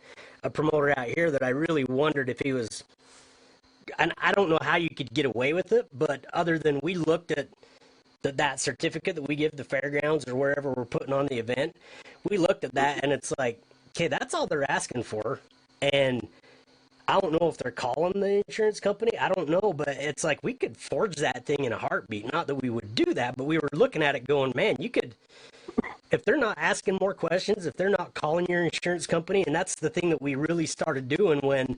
a promoter out here that I really wondered if he was, and I don't know how you could get away with it, but other than we looked at that certificate that we give the fairgrounds or wherever we're putting on the event, we looked at that, and it's like, okay, that's all they're asking for, and I don't know if they're calling the insurance company. I don't know, but it's like we could forge that thing in a heartbeat. Not that we would do that, but we were looking at it going, man, you could, if they're not asking more questions, if they're not calling your insurance company, and that's the thing that we really started doing when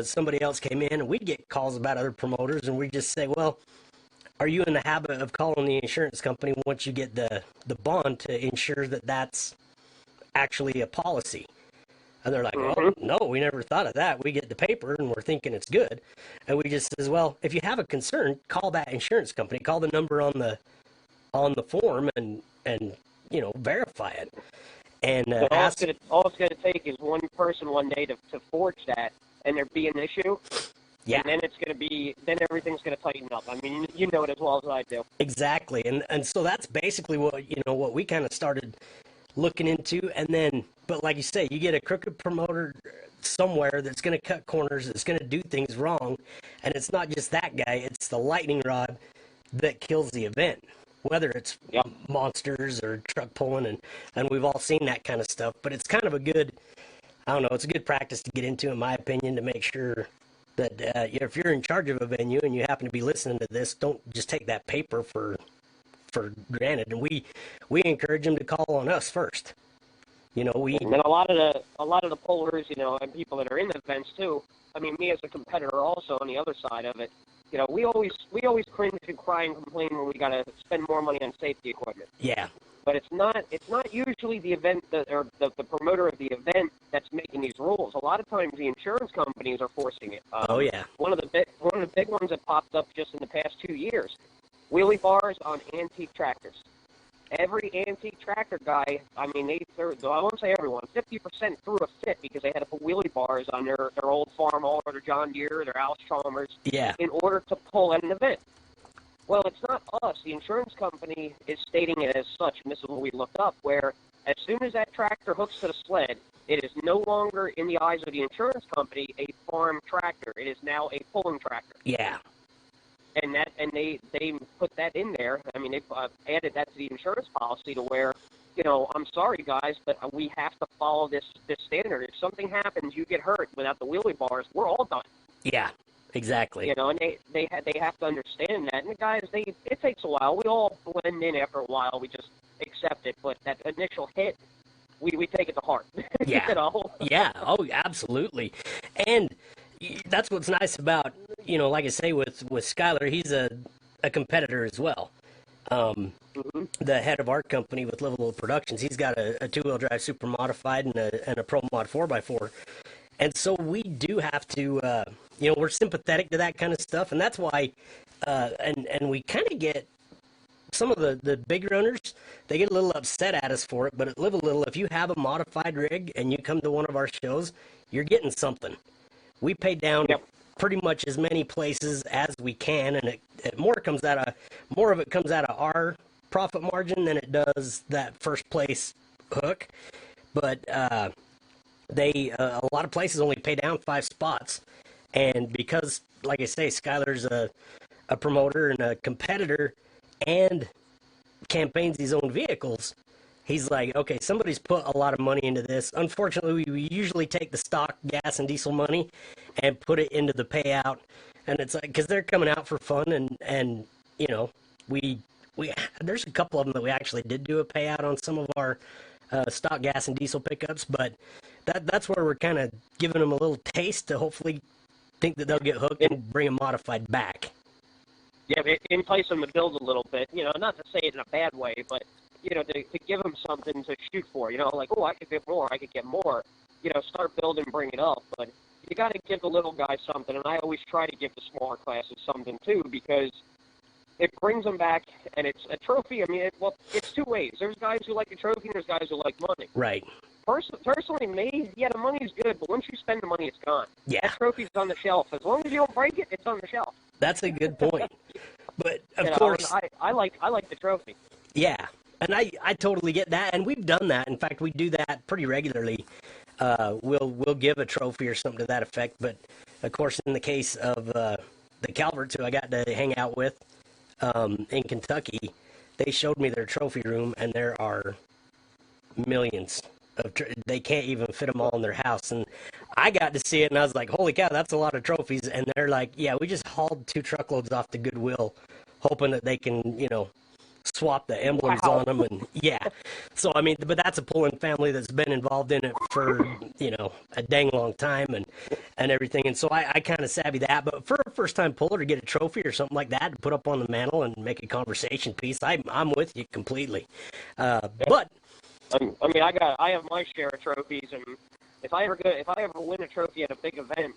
somebody else came in, and we'd get calls about other promoters, and we'd just say, well, are you in the habit of calling the insurance company once you get the bond to ensure that that's actually a policy? And they're like, well, no, we never thought of that. We get the paper and we're thinking it's good. And we just says, well, if you have a concern, call that insurance company, call the number on the form and verify it. And all it's going to take is one person one day to forge that, and there be an issue. Yeah. And then it's going to be, then everything's going to tighten up. I mean, you know it as well as I do. Exactly. And so that's basically what we kind of started looking into. And then, but like you say, you get a crooked promoter somewhere that's going to cut corners, that's going to do things wrong. And it's not just that guy, it's the lightning rod that kills the event. Whether it's monsters or truck pulling, and we've all seen that kind of stuff. But it's kind of a good, I don't know, it's a good practice to get into, in my opinion, to make sure that if you're in charge of a venue and you happen to be listening to this, don't just take that paper for granted. And we encourage them to call on us first. You know, and a lot of the pullers, you know, and people that are in the events too. I mean, me as a competitor also on the other side of it. You know, we always cringe and cry and complain when we got to spend more money on safety equipment. Yeah. But it's not usually the event or the promoter of the event that's making these rules. A lot of times the insurance companies are forcing it. Oh yeah. One of the big ones that popped up just in the past 2 years, wheelie bars on antique tractors. Every antique tractor guy, I mean, I won't say everyone, 50% threw a fit because they had to put wheelie bars on their old farm or their John Deere, their Alice Chalmers, in order to pull at an event. Well, it's not us. The insurance company is stating it as such, and this is what we looked up, where as soon as that tractor hooks to the sled, it is no longer, in the eyes of the insurance company, a farm tractor. It is now a pulling tractor. Yeah. And they put that in there. I mean, they added that to the insurance policy to where, you know, I'm sorry guys, but we have to follow this standard. If something happens, you get hurt without the wheelie bars, we're all done. Yeah, exactly. You know, and they have to understand that. And the guys, it takes a while. We all blend in after a while. We just accept it. But that initial hit, we take it to heart. Yeah. You know? Yeah. Oh, absolutely. And that's what's nice about, you know, like I say with Skyler, he's a competitor as well. The head of our company with Livable Productions, he's got a two-wheel drive super modified and a Pro Mod 4x4. And so we do have to, you know, we're sympathetic to that kind of stuff. And that's why, and we kind of get some of the bigger owners, they get a little upset at us for it. But at Live a Little, if you have a modified rig and you come to one of our shows, you're getting something. We pay down pretty much as many places as we can, and more of it comes out of our profit margin than it does that first place hook. But a lot of places only pay down 5 spots, and because, like I say, Skyler's a promoter and a competitor, and campaigns his own vehicles. He's like, okay, somebody's put a lot of money into this. Unfortunately, we usually take the stock gas and diesel money and put it into the payout. And it's like, because they're coming out for fun. And you know, there's a couple of them that we actually did do a payout on some of our stock gas and diesel pickups. But that's where we're kind of giving them a little taste to hopefully think that they'll get hooked and bring a modified back. Yeah, entice them to build a little bit. You know, not to say it in a bad way, but you know, to give them something to shoot for. You know, like, oh, I could get more. You know, start building, bring it up. But you got to give the little guy something, and I always try to give the smaller classes something too, because it brings them back, and it's a trophy. I mean, it's two ways. There's guys who like the trophy, and there's guys who like money. Right. Personally, me, yeah, the money's good, but once you spend the money, it's gone. Yeah. That trophy's on the shelf. As long as you don't break it, it's on the shelf. That's a good point. But of course, I like the trophy. Yeah. And I totally get that, and we've done that. In fact, we do that pretty regularly. We'll give a trophy or something to that effect. But of course, in the case of the Calverts, who I got to hang out with in Kentucky, they showed me their trophy room, and there are millions of. They can't even fit them all in their house, and I got to see it, and I was like, "Holy cow, that's a lot of trophies!" And they're like, "Yeah, we just hauled 2 truckloads off to Goodwill, hoping that they can, you know, swap the emblems on them." And yeah, so I mean, but that's a pulling family that's been involved in it for, you know, a dang long time and everything. And so I kind of savvy that. But for a first time puller to get a trophy or something like that to put up on the mantle and make a conversation piece, I'm with you completely. But I mean, I have my share of trophies, and if I ever win a trophy at a big event,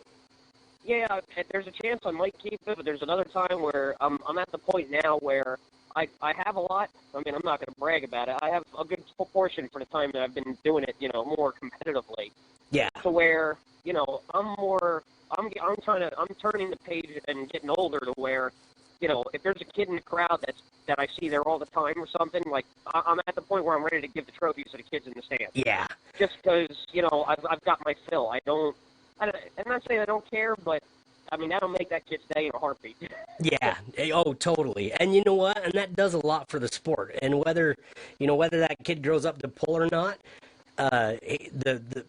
yeah, there's a chance I might keep it. But there's another time where I'm at the point now where I have a lot. I mean, I'm not going to brag about it. I have a good proportion for the time that I've been doing it, more competitively. Yeah. To where, I'm turning the page and getting older to where, if there's a kid in the crowd that I see there all the time or something, like, I'm at the point where I'm ready to give the trophies to the kids in the stand. Yeah. Just because, I've got my fill. I'm not saying I don't care, but, I mean, that'll make that kid's day in a heartbeat. Yeah. Oh, totally. And you know what? And that does a lot for the sport. And whether that kid grows up to pull or not,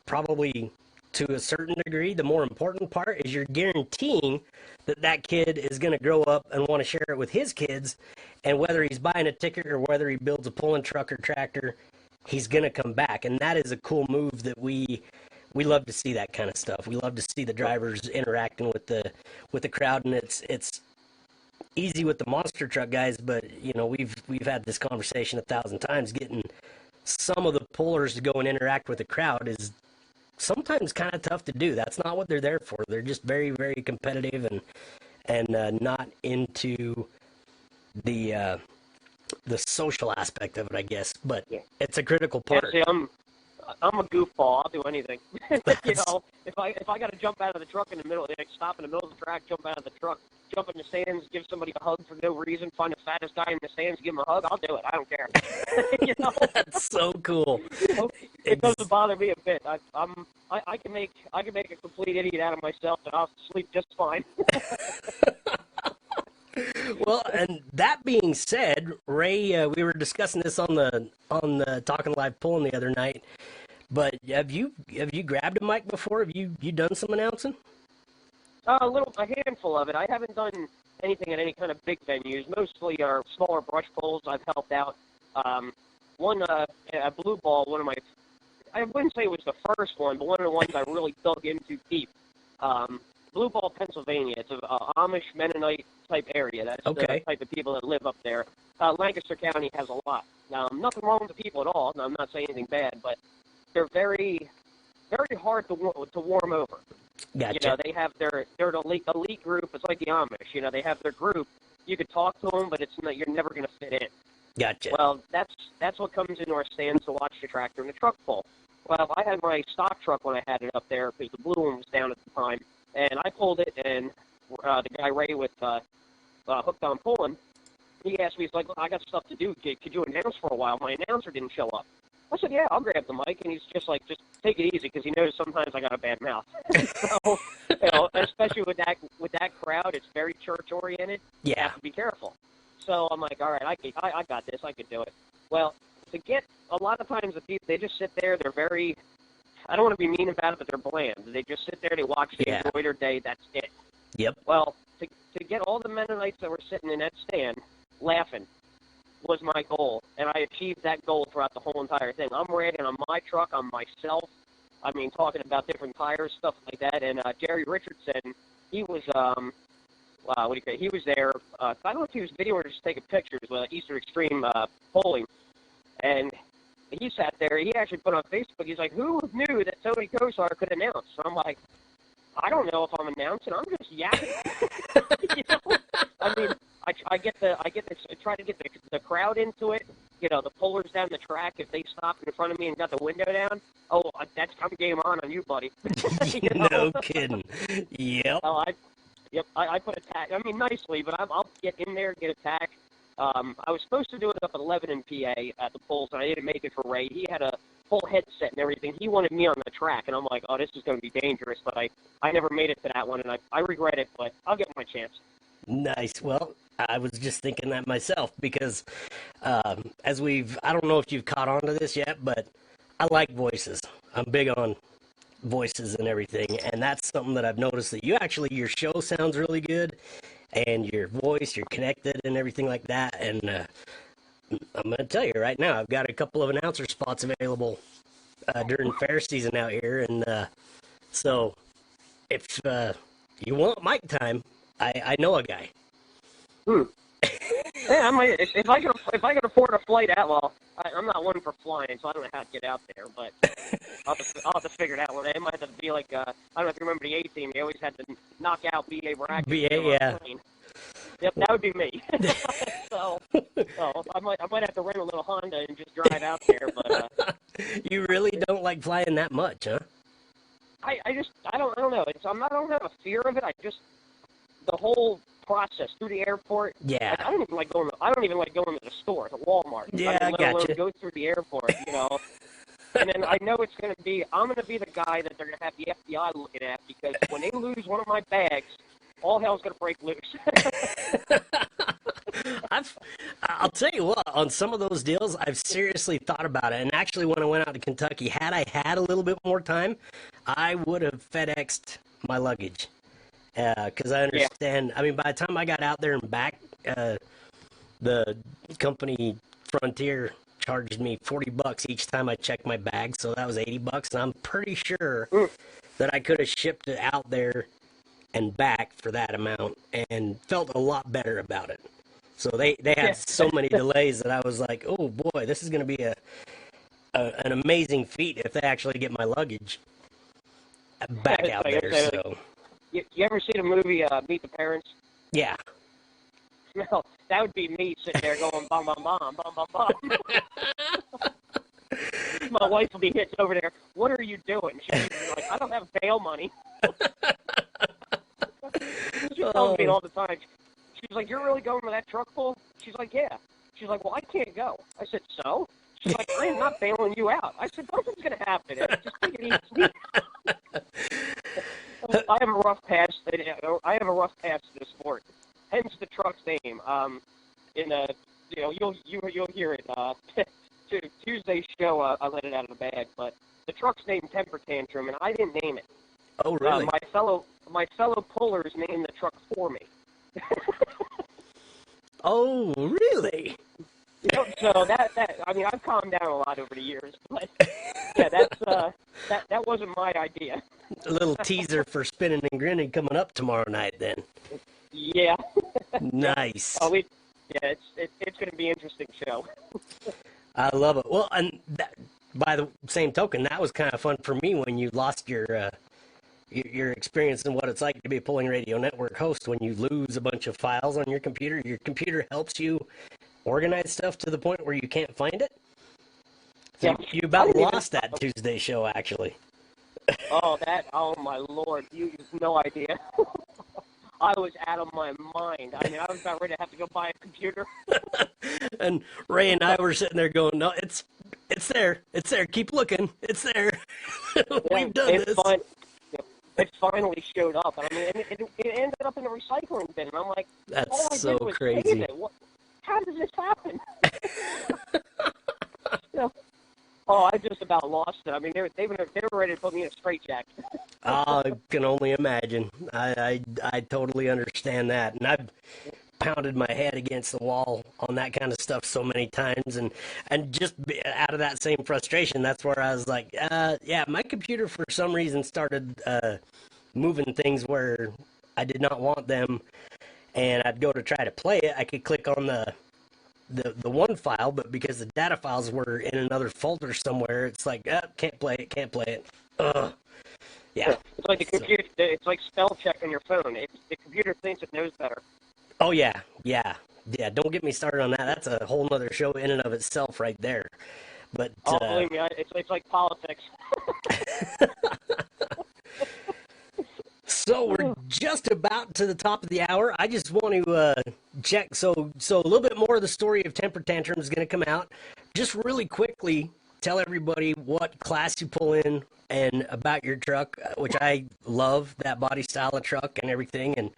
probably to a certain degree, the more important part is you're guaranteeing that kid is going to grow up and want to share it with his kids. And whether he's buying a ticket or whether he builds a pulling truck or tractor, he's going to come back. And that is a cool move that we love to see, that kind of stuff. We love to see the drivers interacting with the crowd, and it's easy with the monster truck guys, but we've had this conversation 1,000 times. Getting some of the pullers to go and interact with the crowd is sometimes kind of tough to do. That's not what they're there for. They're just very, very competitive and not into the social aspect of it, I guess. But it's a critical part. Yeah, see, I'm a goofball. I'll do anything. If I got to jump out of the truck in the middle, like stop in the middle of the track, jump out of the truck, jump in the stands, give somebody a hug for no reason, find the fattest guy in the stands, give him a hug, I'll do it. I don't care. That's so cool. It doesn't bother me a bit. I can make a complete idiot out of myself, and I'll sleep just fine. Well, and that being said, Ray, we were discussing this on the Talking Live Pulling the other night. But have you grabbed a mic before? Have you done some announcing? A handful of it. I haven't done anything at any kind of big venues. Mostly are smaller brush pulls. I've helped out. One a blue ball. I wouldn't say it was the first one, but one of the ones I really dug into deep. Blue Ball, Pennsylvania. It's a Amish Mennonite type area. That's the type of people that live up there. Lancaster County has a lot. Nothing wrong with the people at all. I'm not saying anything bad, but they're very, very hard to warm over. Gotcha. They have they're an elite group. It's like the Amish. They have their group. You could talk to them, but you're never going to fit in. Gotcha. Well, that's what comes into our stands to watch the tractor and the truck pull. Well, I had my stock truck when I had it up there because the blue one was down at the time. And I pulled it, and the guy Ray with Hooked on Pulling, he asked me, he's like, look, I got stuff to do. Could you announce for a while? My announcer didn't show up. I said, yeah, I'll grab the mic. And he's just like, just take it easy because he knows sometimes I got a bad mouth. So, especially with that crowd, it's very church-oriented. Yeah. You have to be careful. So I'm like, all right, I got this. I could do it. Well, a lot of times the people, they just sit there. They're very... I don't want to be mean about it, but they're bland. They just sit there, they watch, they enjoy their day, that's it. Yep. Well, to get all the Mennonites that were sitting in that stand laughing was my goal, and I achieved that goal throughout the whole entire thing. I'm ragging on my truck, on myself, talking about different tires, stuff like that, and Jerry Richardson, he was, he was there, I don't know if he was videoing or just taking pictures with Eastern Extreme polling, and he sat there. He actually put on Facebook, he's like, who knew that Tony Kosar could announce? So I'm like, I don't know if I'm announcing. I'm just yapping. I try to get the crowd into it. The pullers down the track, if they stopped in front of me and got the window down, I'm game on you, buddy. No kidding. Yep. I put a tag. Nicely, but I'll get in there, get a tag. I was supposed to do it up at 11 in PA at the polls, and I didn't make it for Ray. He had a full headset and everything. He wanted me on the track, and I'm like, oh, this is going to be dangerous, but I never made it to that one, and I regret it, but I'll get my chance. Nice. Well, I was just thinking that myself, because I don't know if you've caught on to this yet, but I like voices. I'm big on voices and everything, and that's something that I've noticed that your show sounds really good, and your voice, you're connected and everything like that. And I'm going to tell you right now, I've got a couple of announcer spots available during fair season out here. And so if you want mic time, I know a guy. Yeah, if I can afford a flight out, well, I'm not one for flying, so I don't know how to get out there, but I'll have to figure it out. It might have to be like, I don't know if you remember the A-team, they always had to knock out B.A. Brackett. B.A., yeah. Yep, that would be me. So, I might have to rent a little Honda and just drive out there. But you really don't like flying that much, huh? I don't know. I don't have a fear of it. The whole process through the airport. Yeah. Like, I don't even like going to the store, to Walmart. Yeah, I let alone gotcha. go through the airport, And then I know I'm going to be the guy that they're going to have the FBI looking at, because when they lose one of my bags, all hell's going to break loose. I'll tell you what, on some of those deals, I've seriously thought about it. And actually, when I went out to Kentucky, had I had a little bit more time, I would have FedExed my luggage. Because I understand, I mean, by the time I got out there and back, the company Frontier charged me $40 each time I checked my bag, so that was $80, and I'm pretty sure that I could have shipped it out there and back for that amount and felt a lot better about it. So they had so many delays that I was like, oh boy, this is going to be an amazing feat if they actually get my luggage back out there. So you ever see the movie Meet the Parents? Yeah. No, that would be me sitting there going bum bum bum bum bum bum. My wife will be hitting over there. What are you doing? She's like, I don't have bail money. She tells me all the time. She's like, you're really going to that truck pull? She's like, yeah. She's like, well, I can't go. I said, so? She's like, I am not bailing you out. I said, nothing's going to happen. Just take it easy. I have a rough pass. I have a rough pass to the sport. Hence the truck's name. You'll hear it. Tuesday's show, I let it out of the bag, but the truck's named Temper Tantrum, and I didn't name it. Oh, really? My fellow pullers named the truck for me. Oh, really? So I mean, I've calmed down a lot over the years, but yeah, that wasn't my idea. A little teaser for Spinnin and Grinnin coming up tomorrow night, then. Yeah. Nice. Oh, it's going to be an interesting show. I love it. Well, and by the same token, that was kind of fun for me when you lost your experience and what it's like to be a Pulling Radio Network host when you lose a bunch of files on your computer. Your computer helps you organize stuff to the point where you can't find it. So Yeah. you about lost that Tuesday show, actually. Oh my Lord, you have no idea. I was out of my mind. I mean, I was about ready to have to go buy a computer. And Ray and I were sitting there going, no, it's there. It's there. Keep looking. It's there. We've done this. It finally showed up. I mean, it ended up in a recycling bin. And I'm like, that's all I so did was crazy. save it. How does this happen? I just about lost it. I mean, they were ready to put me in a straitjacket. I can only imagine. I totally understand that, and I've pounded my head against the wall on that kind of stuff so many times, and just out of that same frustration, that's where I was like, my computer for some reason started moving things where I did not want them, and I'd go to try to play it. I could click on the one file, but because the data files were in another folder somewhere, it's like, can't play it. Ugh. Yeah. It's like the computer. It's like spell check on your phone. The computer thinks it knows better. Oh yeah. Don't get me started on that. That's a whole nother show in and of itself, right there. But believe me, it's like politics. So we're just about to the top of the hour. I just want to check. So a little bit more of the story of Temper Tantrum is going to come out. Just really quickly, tell everybody what class you pull in and about your truck, which I love, that body style of truck and everything,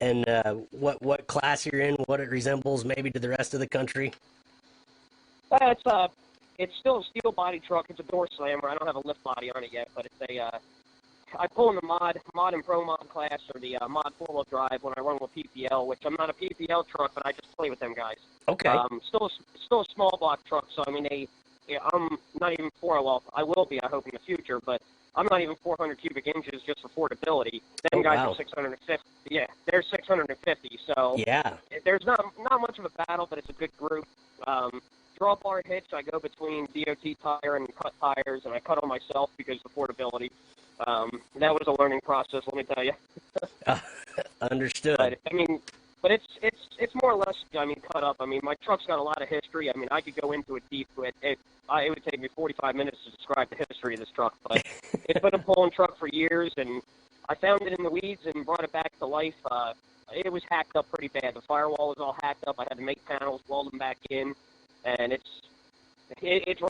and what class you're in, what it resembles maybe to the rest of the country. It's still a steel body truck. It's a door slammer. I don't have a lift body on it yet, but it's I pull in the mod and pro mod class, or the mod 4-wheel drive when I run with PPL, which I'm not a PPL truck, but I just play with them guys. Okay. Still a small block truck, so I mean I'm not even I will be, I hope, in the future, but I'm not even 400 cubic inches just for portability. Them guys are 650. Yeah, they're 650. So yeah, there's not much of a battle, but it's a good group. Draw bar hitch, I go between DOT tire and cut tires, and I cut on myself because of portability. That was a learning process, let me tell you. Understood. But But it's more or less, I mean, cut up. I mean, my truck's got a lot of history. I mean, I could go into it deep. It would take me 45 minutes to describe the history of this truck. But it's been a pulling truck for years, and I found it in the weeds and brought it back to life. It was hacked up pretty bad. The firewall was all hacked up. I had to make panels, weld them back in, and it's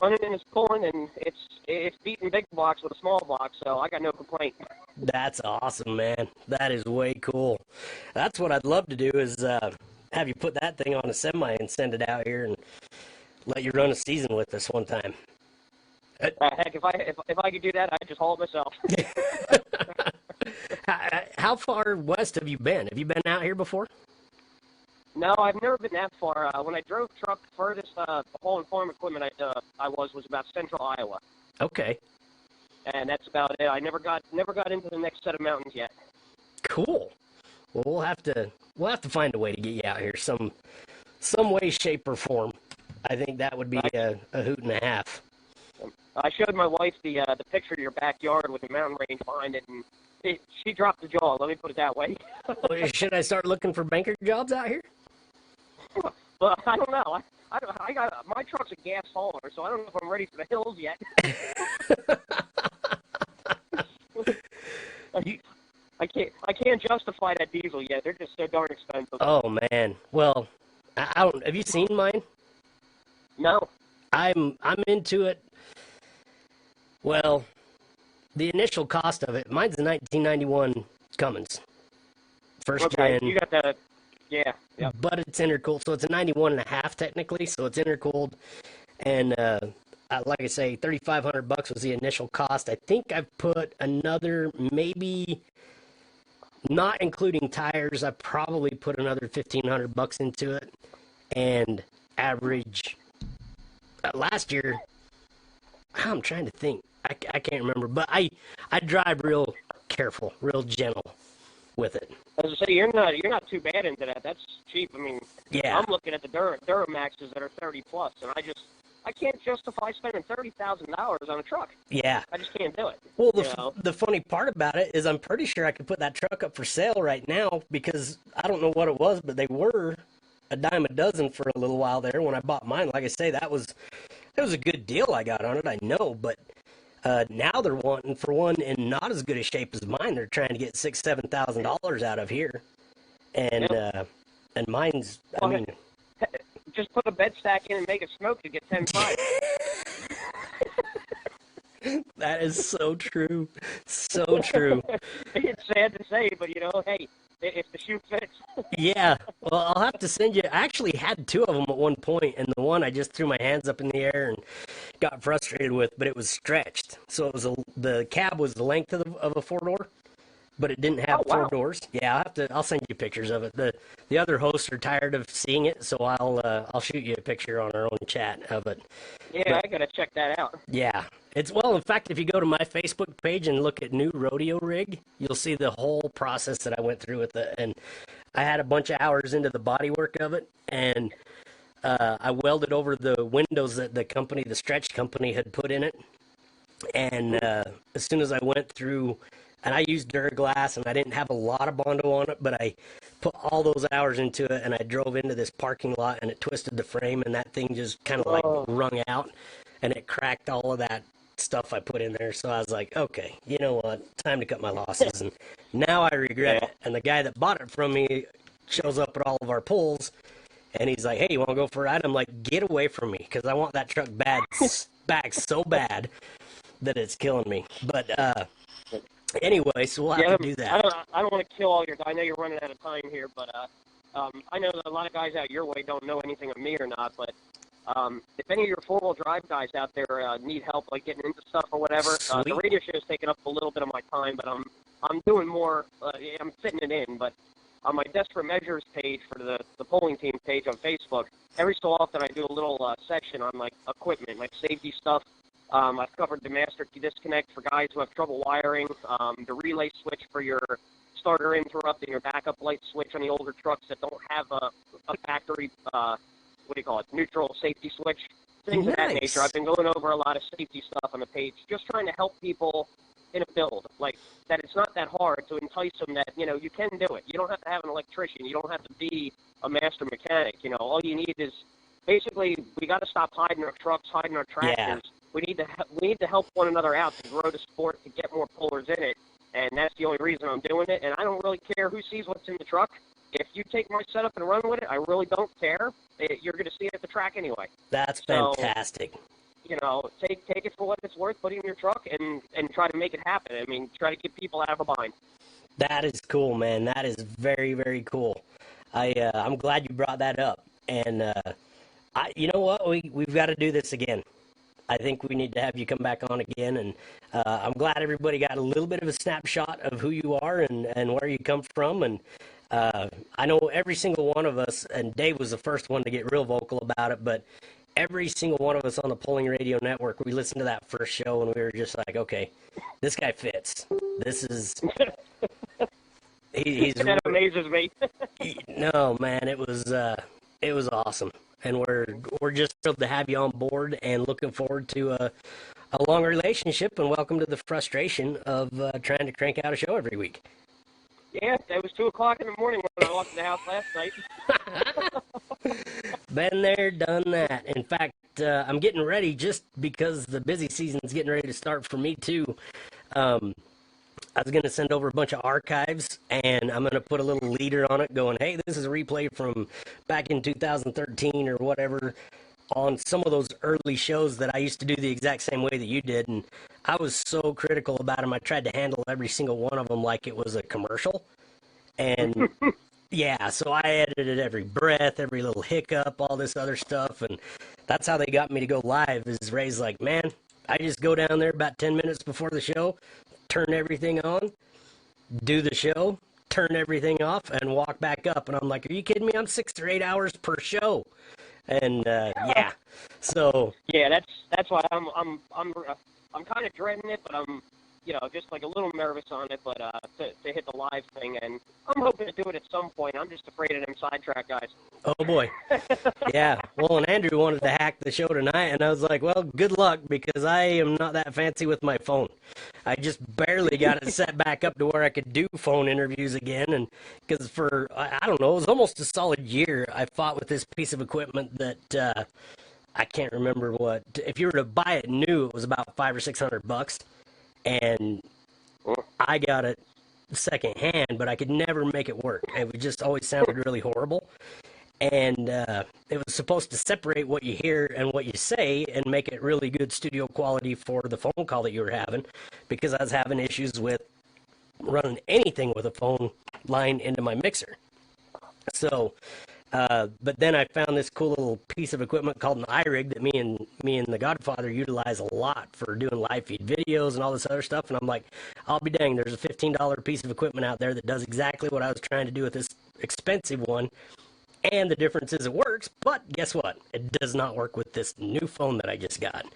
running and it's pulling, and it's beating big blocks with a small block, so I got no complaint. That's awesome, man. That is way cool. That's what I'd love to do is have you put that thing on a semi and send it out here and let you run a season with us one time. Heck, if I could do that, I'd just haul it myself. How far west have you been? Have you been out here before? No, I've never been that far. When I drove truck, furthest hauling farm equipment I was about central Iowa. Okay. And that's about it. I never got into the next set of mountains yet. Cool. Well, we'll have to find a way to get you out here some way, shape, or form. I think that would be a hoot and a half. I showed my wife the picture of your backyard with the mountain range behind it, and she dropped the jaw. Let me put it that way. Should I start looking for banker jobs out here? Well, I don't know. I got my truck's a gas hauler, so I don't know if I'm ready for the hills yet. I can't justify that diesel yet. They're just so darn expensive. Oh man. Well, have you seen mine? No. I'm into it. Well, the initial cost of it, mine's a 1991 Cummins. First gen. You got the, yeah. But it's intercooled, so it's a 91 and a half technically, so it's intercooled. And like I say, $3,500 was the initial cost. I think I've put another, maybe not including tires, I probably put another $1,500 into it. And average last year, I'm trying to think. I can't remember, but I drive real careful, real gentle with it. As I say, you're not too bad into that. That's cheap. I mean, yeah. I'm looking at the Duramaxes that are 30 plus, and I can't justify spending $30,000 on a truck. Yeah, I just can't do it. Well, the funny part about it is I'm pretty sure I could put that truck up for sale right now because I don't know what it was, but they were a dime a dozen for a little while there when I bought mine. Like I say, that was a good deal I got on it. I know, but. Now they're wanting for one in not as good a shape as mine. They're trying to get $6,000-$7,000 out of here, and and mine's. I mean, just put a bed stack in and make it smoke to get 10.5. That is so true, so true. It's sad to say, but hey. If the shoe fits. Yeah, well, I'll have to send you. I actually had two of them at one point, and the one I just threw my hands up in the air and got frustrated with, but it was stretched. So it was the cab was the length of a four-door, but it didn't have four doors. Yeah, I'll send you pictures of it. The other hosts are tired of seeing it, so I'll shoot you a picture on our own chat of it. Yeah, I gotta check that out. Yeah. In fact, if you go to my Facebook page and look at new rodeo rig, you'll see the whole process that I went through with it. And I had a bunch of hours into the bodywork of it, and I welded over the windows that the stretch company had put in it. And as soon as I went through, and I used Duraglass, and I didn't have a lot of Bondo on it, but I put all those hours into it, and I drove into this parking lot, and it twisted the frame, and that thing just kind of like wrung out, and it cracked all of that stuff I put in there. So I was like, okay, you know what, time to cut my losses. And now I regret it. And the guy that bought it from me shows up at all of our pulls, and he's like, hey, you want to go for a ride? I'm like, get away from me, because I want that truck back so bad that it's killing me. But anyway, so we'll have to do that. I don't want to kill all your. I know you're running out of time here, but I know that a lot of guys out your way don't know anything of me or not, but if any of your four-wheel drive guys out there need help, like getting into stuff or whatever, the radio show is taking up a little bit of my time, but I'm doing more. I'm fitting it in. But on my Desperate Measures page for the polling team page on Facebook, every so often I do a little section on like equipment, like safety stuff. I've covered the master key disconnect for guys who have trouble wiring, the relay switch for your starter interrupt and your backup light switch on the older trucks that don't have a factory neutral safety switch, things of that nature. I've been going over a lot of safety stuff on the page, just trying to help people in a build, like that it's not that hard to entice them that, you know, you can do it. You don't have to have an electrician. You don't have to be a master mechanic. You know, all you need is basically we got to stop hiding our trucks, hiding our tractors. Yeah. We need to help one another out to grow the sport, to get more pullers in it, and that's the only reason I'm doing it. And I don't really care who sees what's in the truck. If you take my setup and run with it, I really don't care. You're going to see it at the track anyway. That's fantastic. So, you know, take it for what it's worth, put it in your truck, and try to make it happen. I mean, try to get people out of a bind. That is cool, man. That is very, very cool. I'm glad you brought that up. And you know what? We've got to do this again. I think we need to have you come back on again. And I'm glad everybody got a little bit of a snapshot of who you are and where you come from. And I know every single one of us, and Dave was the first one to get real vocal about it, but every single one of us on the Pulling Radio Network, we listened to that first show and we were just like, okay, this guy fits. This is... That amazes me. No, man, it was awesome. And we're just thrilled to have you on board and looking forward to a long relationship, and welcome to the frustration of trying to crank out a show every week. Yeah, it was 2 o'clock in the morning when I walked in the house last night. Been there, done that. In fact, I'm getting ready just because the busy season's getting ready to start for me too. I was going to send over a bunch of archives, and I'm going to put a little leader on it going, hey, this is a replay from back in 2013 or whatever, on some of those early shows that I used to do the exact same way that you did. And I was so critical about them. I tried to handle every single one of them like it was a commercial. And yeah, so I edited every breath, every little hiccup, all this other stuff. And that's how they got me to go live, is Ray's like, man, I just go down there about 10 minutes before the show, turn everything on, do the show, turn everything off, and walk back up. And I'm like, are you kidding me? I'm 6 or 8 hours per show. And yeah, so yeah, that's why I'm kind of dreading it, but I'm, you know, just like a little nervous on it, but to hit the live thing, and I'm hoping to do it at some point. I'm just afraid of them sidetrack guys. Oh boy. Yeah. Well, and Andrew wanted to hack the show tonight, and I was like, well, good luck, because I am not that fancy with my phone. I just barely got it set back up to where I could do phone interviews again. And because for, I don't know, it was almost a solid year I fought with this piece of equipment that I can't remember what, if you were to buy it new, it was about $500 or $600. And I got it second hand, but I could never make it work. It just always sounded really horrible. And it was supposed to separate what you hear and what you say and make it really good studio quality for the phone call that you were having, because I was having issues with running anything with a phone line into my mixer. So, but then I found this cool little piece of equipment called an iRig that me and the Godfather utilize a lot for doing live feed videos and all this other stuff. And I'm like, I'll be dang, there's a $15 piece of equipment out there that does exactly what I was trying to do with this expensive one. And the difference is it works, but guess what? It does not work with this new phone that I just got.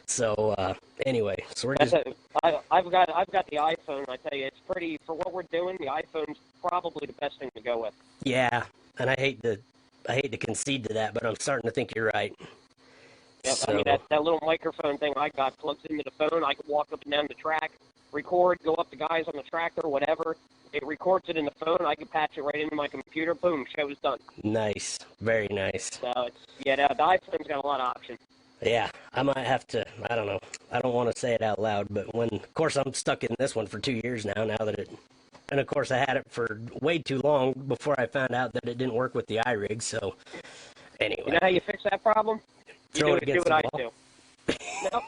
So anyway, so we're just... I've got the iPhone. I tell you, it's pretty, for what we're doing, the iPhone's probably the best thing to go with. Yeah, and I hate to concede to that, but I'm starting to think you're right. Yep, So... I mean, that little microphone thing I got plugs into the phone. I can walk up and down the track, record, go up to guys on the tractor, whatever. It records it in the phone. I can patch it right into my computer. Boom, show's done. Nice. Very nice. So, the iPhone's got a lot of options. Yeah, I might have to, I don't know. I don't want to say it out loud, but of course, I'm stuck in this one for 2 years now that it, and of course, I had it for way too long before I found out that it didn't work with the iRig, so anyway. You know how you fix that problem? Throw it against the wall. No,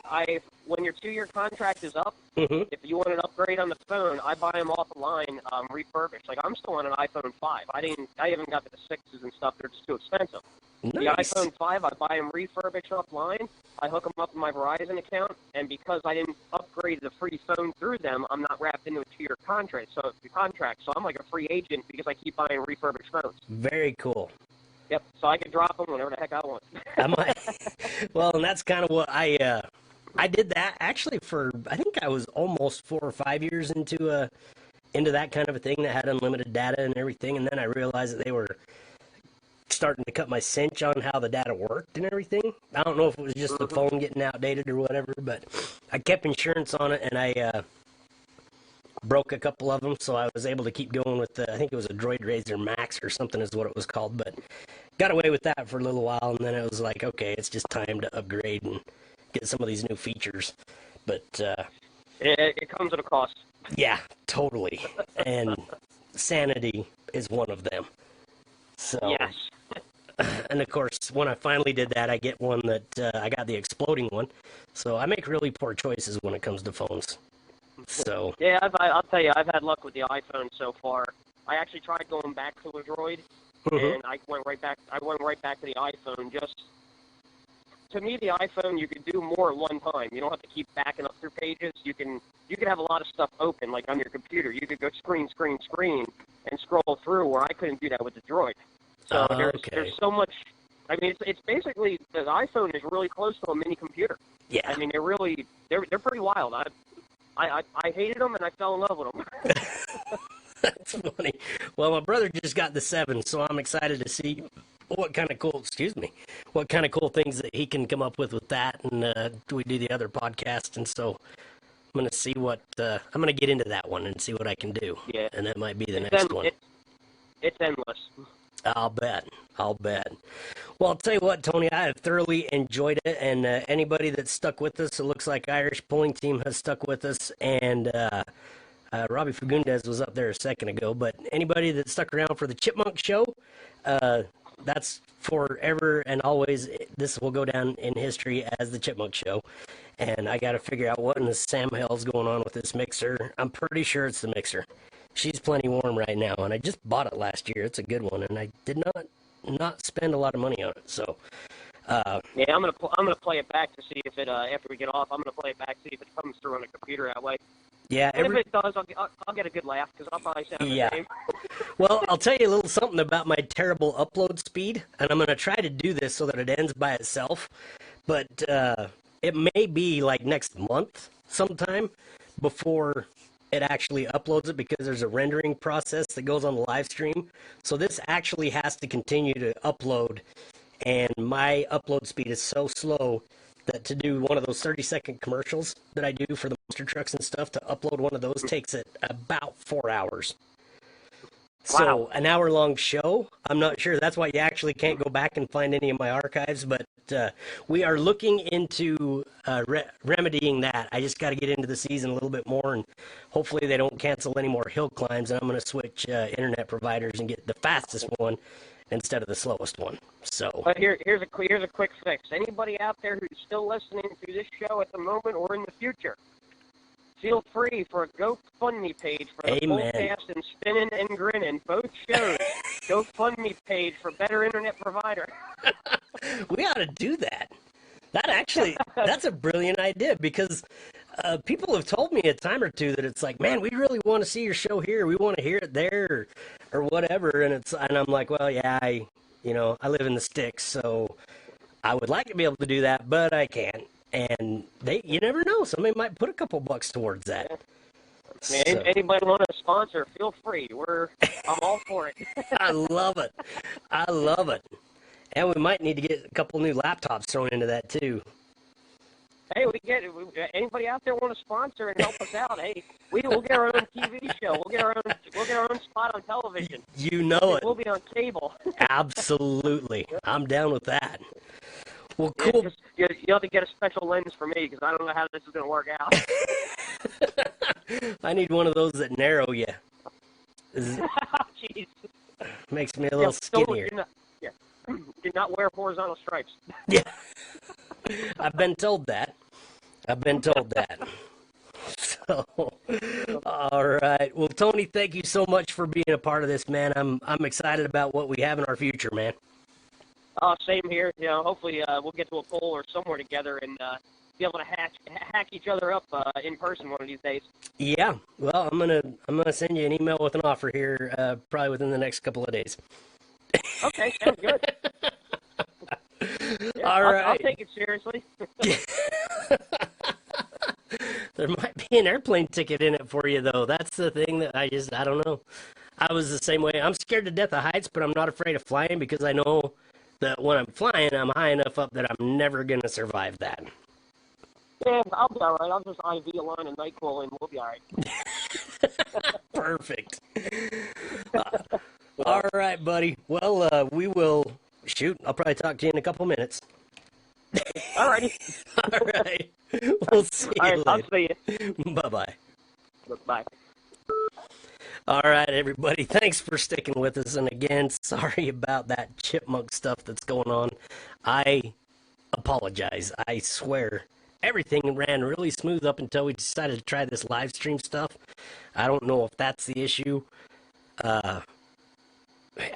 when your 2-year contract is up, Mm-hmm. if you want an upgrade on the phone, I buy them off the line, refurbished. Like, I'm still on an iPhone 5. I haven't got the 6s and stuff. They're just too expensive. Nice. The iPhone 5, I buy them refurbished offline. I hook them up in my Verizon account, and because I didn't upgrade the free phone through them, I'm not wrapped into a 2-year contract. So I'm like a free agent because I keep buying refurbished phones. Very cool. Yep. So I can drop them whenever the heck I want. I might. Well, and that's kind of what I did that actually for, I think I was almost 4 or 5 years into that kind of a thing that had unlimited data and everything, and then I realized that they were starting to cut my cinch on how the data worked and everything. I don't know if it was just the phone getting outdated or whatever, but I kept insurance on it, and broke a couple of them, so I was able to keep going with I think it was a Droid Razor Max or something is what it was called, but got away with that for a little while, and then it was like, okay, it's just time to upgrade and get some of these new features. But it comes at a cost. yeah, totally. And sanity is one of them. So, yes. And of course, when I finally did that, I get one that I got the exploding one. So I make really poor choices when it comes to phones. So yeah, I'll tell you, I've had luck with the iPhone so far. I actually tried going back to a Droid, and I went right back. I went right back to the iPhone. Just to me, the iPhone, you could do more at one time. You don't have to keep backing up through pages. You can have a lot of stuff open, like on your computer. You could go screen, and scroll through. Where I couldn't do that with the Droid. So there's so much. I mean, it's basically the iPhone is really close to a mini computer. yeah, I mean, they're pretty wild. I hated them and I fell in love with them. that's funny. Well, my brother just got the 7, so I'm excited to see what kind of cool things that he can come up with that. And we do the other podcast, and so I'm gonna see what I'm gonna get into that one and see what I can do. Yeah, and that might be the next one. It's endless. I'll bet. Well, I'll tell you what, Tony, I have thoroughly enjoyed it, and anybody that's stuck with us, it looks like Irish Pulling Team has stuck with us, and Robbie Fagundes was up there a second ago, but anybody that stuck around for the Chipmunk Show, that's forever and always, this will go down in history as the Chipmunk Show, and I got to figure out what in the Sam hell's going on with this mixer. I'm pretty sure it's the mixer. She's plenty warm right now, and I just bought it last year. It's a good one, and I did not spend a lot of money on it. So, yeah, I'm gonna play it back to see if it after we get off. I'm gonna play it back see if it comes through on the computer that way. Yeah, and if it does, I'll get a good laugh because I'll probably sound the same. Well, I'll tell you a little something about my terrible upload speed, and I'm gonna try to do this so that it ends by itself. But it may be like next month sometime before it actually uploads it, because there's a rendering process that goes on the live stream. So this actually has to continue to upload, and my upload speed is so slow that to do one of those 30-second commercials that I do for the monster trucks and stuff, to upload one of those takes it about 4 hours. So Wow. an hour-long show, I'm not sure. That's why you actually can't go back and find any of my archives, but we are looking into remedying that. I just got to get into the season a little bit more, and hopefully they don't cancel any more hill climbs, and I'm going to switch internet providers and get the fastest one instead of the slowest one. So, But here's a quick fix. Anybody out there who's still listening to this show at the moment or in the future, feel free for a GoFundMe page for the PullCast and Spinnin and Grinnin, both shows. GoFundMe page for better internet provider. we ought to do that. That's a brilliant idea, because people have told me a time or two that it's like, man, we really want to see your show here. We want to hear it there, or whatever. And I'm like, well, yeah, I live in the sticks, so I would like to be able to do that, but I can't. And you never know. Somebody might put a couple bucks towards that. Man, so, anybody want to sponsor, feel free. I'm all for it. I love it. And we might need to get a couple new laptops thrown into that too. Hey, anybody out there want to sponsor and help us out? Hey, we'll get our own TV show. We'll get our own spot on television. You know it. We'll be on cable. Absolutely, I'm down with that. Well, cool. You have to get a special lens for me, because I don't know how this is going to work out. I need one of those that narrow you. Jeez. Makes me a little skinnier. Do not wear horizontal stripes. Yeah. I've been told that. So, all right. Well, Tony, thank you so much for being a part of this, man. I'm excited about what we have in our future, man. Same here. Hopefully we'll get to a poll or somewhere together and be able to hack each other up in person one of these days. Yeah. Well, I'm gonna send you an email with an offer here, probably within the next couple of days. Okay, sounds good. Yeah, all right. I'll take it seriously. There might be an airplane ticket in it for you, though. That's the thing that I don't know. I was the same way. I'm scared to death of heights, but I'm not afraid of flying, because I know that when I'm flying, I'm high enough up that I'm never going to survive that. Yeah, I'll be all right. I'll just IV a line of NyQuil and we'll be all right. Perfect. All right, buddy. Well, we will shoot. I'll probably talk to you in a couple minutes. Alrighty. All right. We'll see you later. I'll see you. Bye-bye. Bye. All right, everybody. Thanks for sticking with us. And again, sorry about that chipmunk stuff that's going on. I apologize. I swear. Everything ran really smooth up until we decided to try this live stream stuff. I don't know if that's the issue.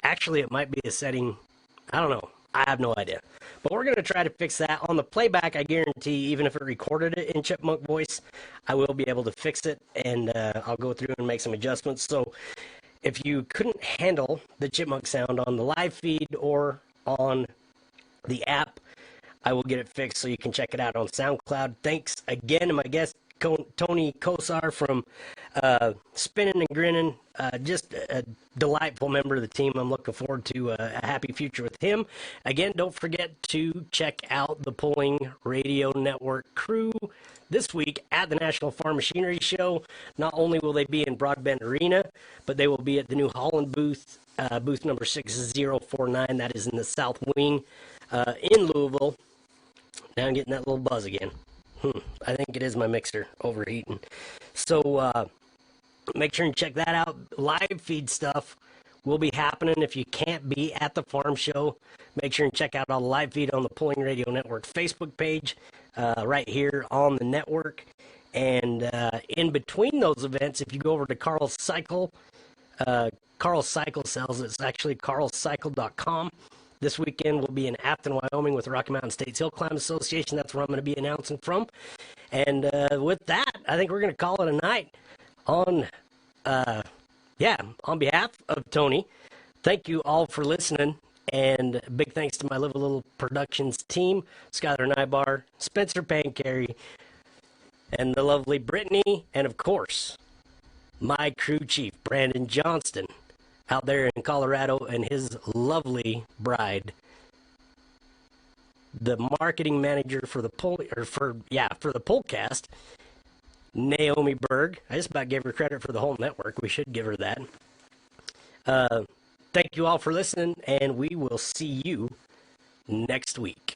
Actually, it might be a setting. I don't know. I have no idea. But we're going to try to fix that. On the playback, I guarantee, even if it recorded it in chipmunk voice, I will be able to fix it, and I'll go through and make some adjustments. So if you couldn't handle the chipmunk sound on the live feed or on the app, I will get it fixed so you can check it out on SoundCloud. Thanks again to my guest, Tony Kosar from Spinnin and Grinnin. Just a delightful member of the team. I'm looking forward to a happy future with him. Again, don't forget to check out the Pulling Radio Network crew this week at the National Farm Machinery Show. Not only will they be in Broadbent Arena, but they will be at the New Holland booth, booth number 6049. That is in the South Wing in Louisville. Now I'm getting that little buzz again. I think it is my mixer overheating. So make sure and check that out. Live feed stuff will be happening. If you can't be at the farm show, make sure and check out all the live feed on the Pulling Radio Network Facebook page right here on the network. And in between those events, if you go over to Carl's Cycle sells. It's actually carlcycle.com. This weekend we'll be in Afton, Wyoming with the Rocky Mountain States Hill Climb Association. That's where I'm going to be announcing from. And with that, I think we're going to call it a night. On behalf of Tony, thank you all for listening. And big thanks to my little productions team, Skylar Nybar, Spencer Pancary, and the lovely Brittany, and of course, my crew chief, Brandon Johnston, out there in Colorado, and his lovely bride, the marketing manager for the PullCast, Naomi Berg. I just about gave her credit for the whole network. We should give her that. Thank you all for listening, and we will see you next week.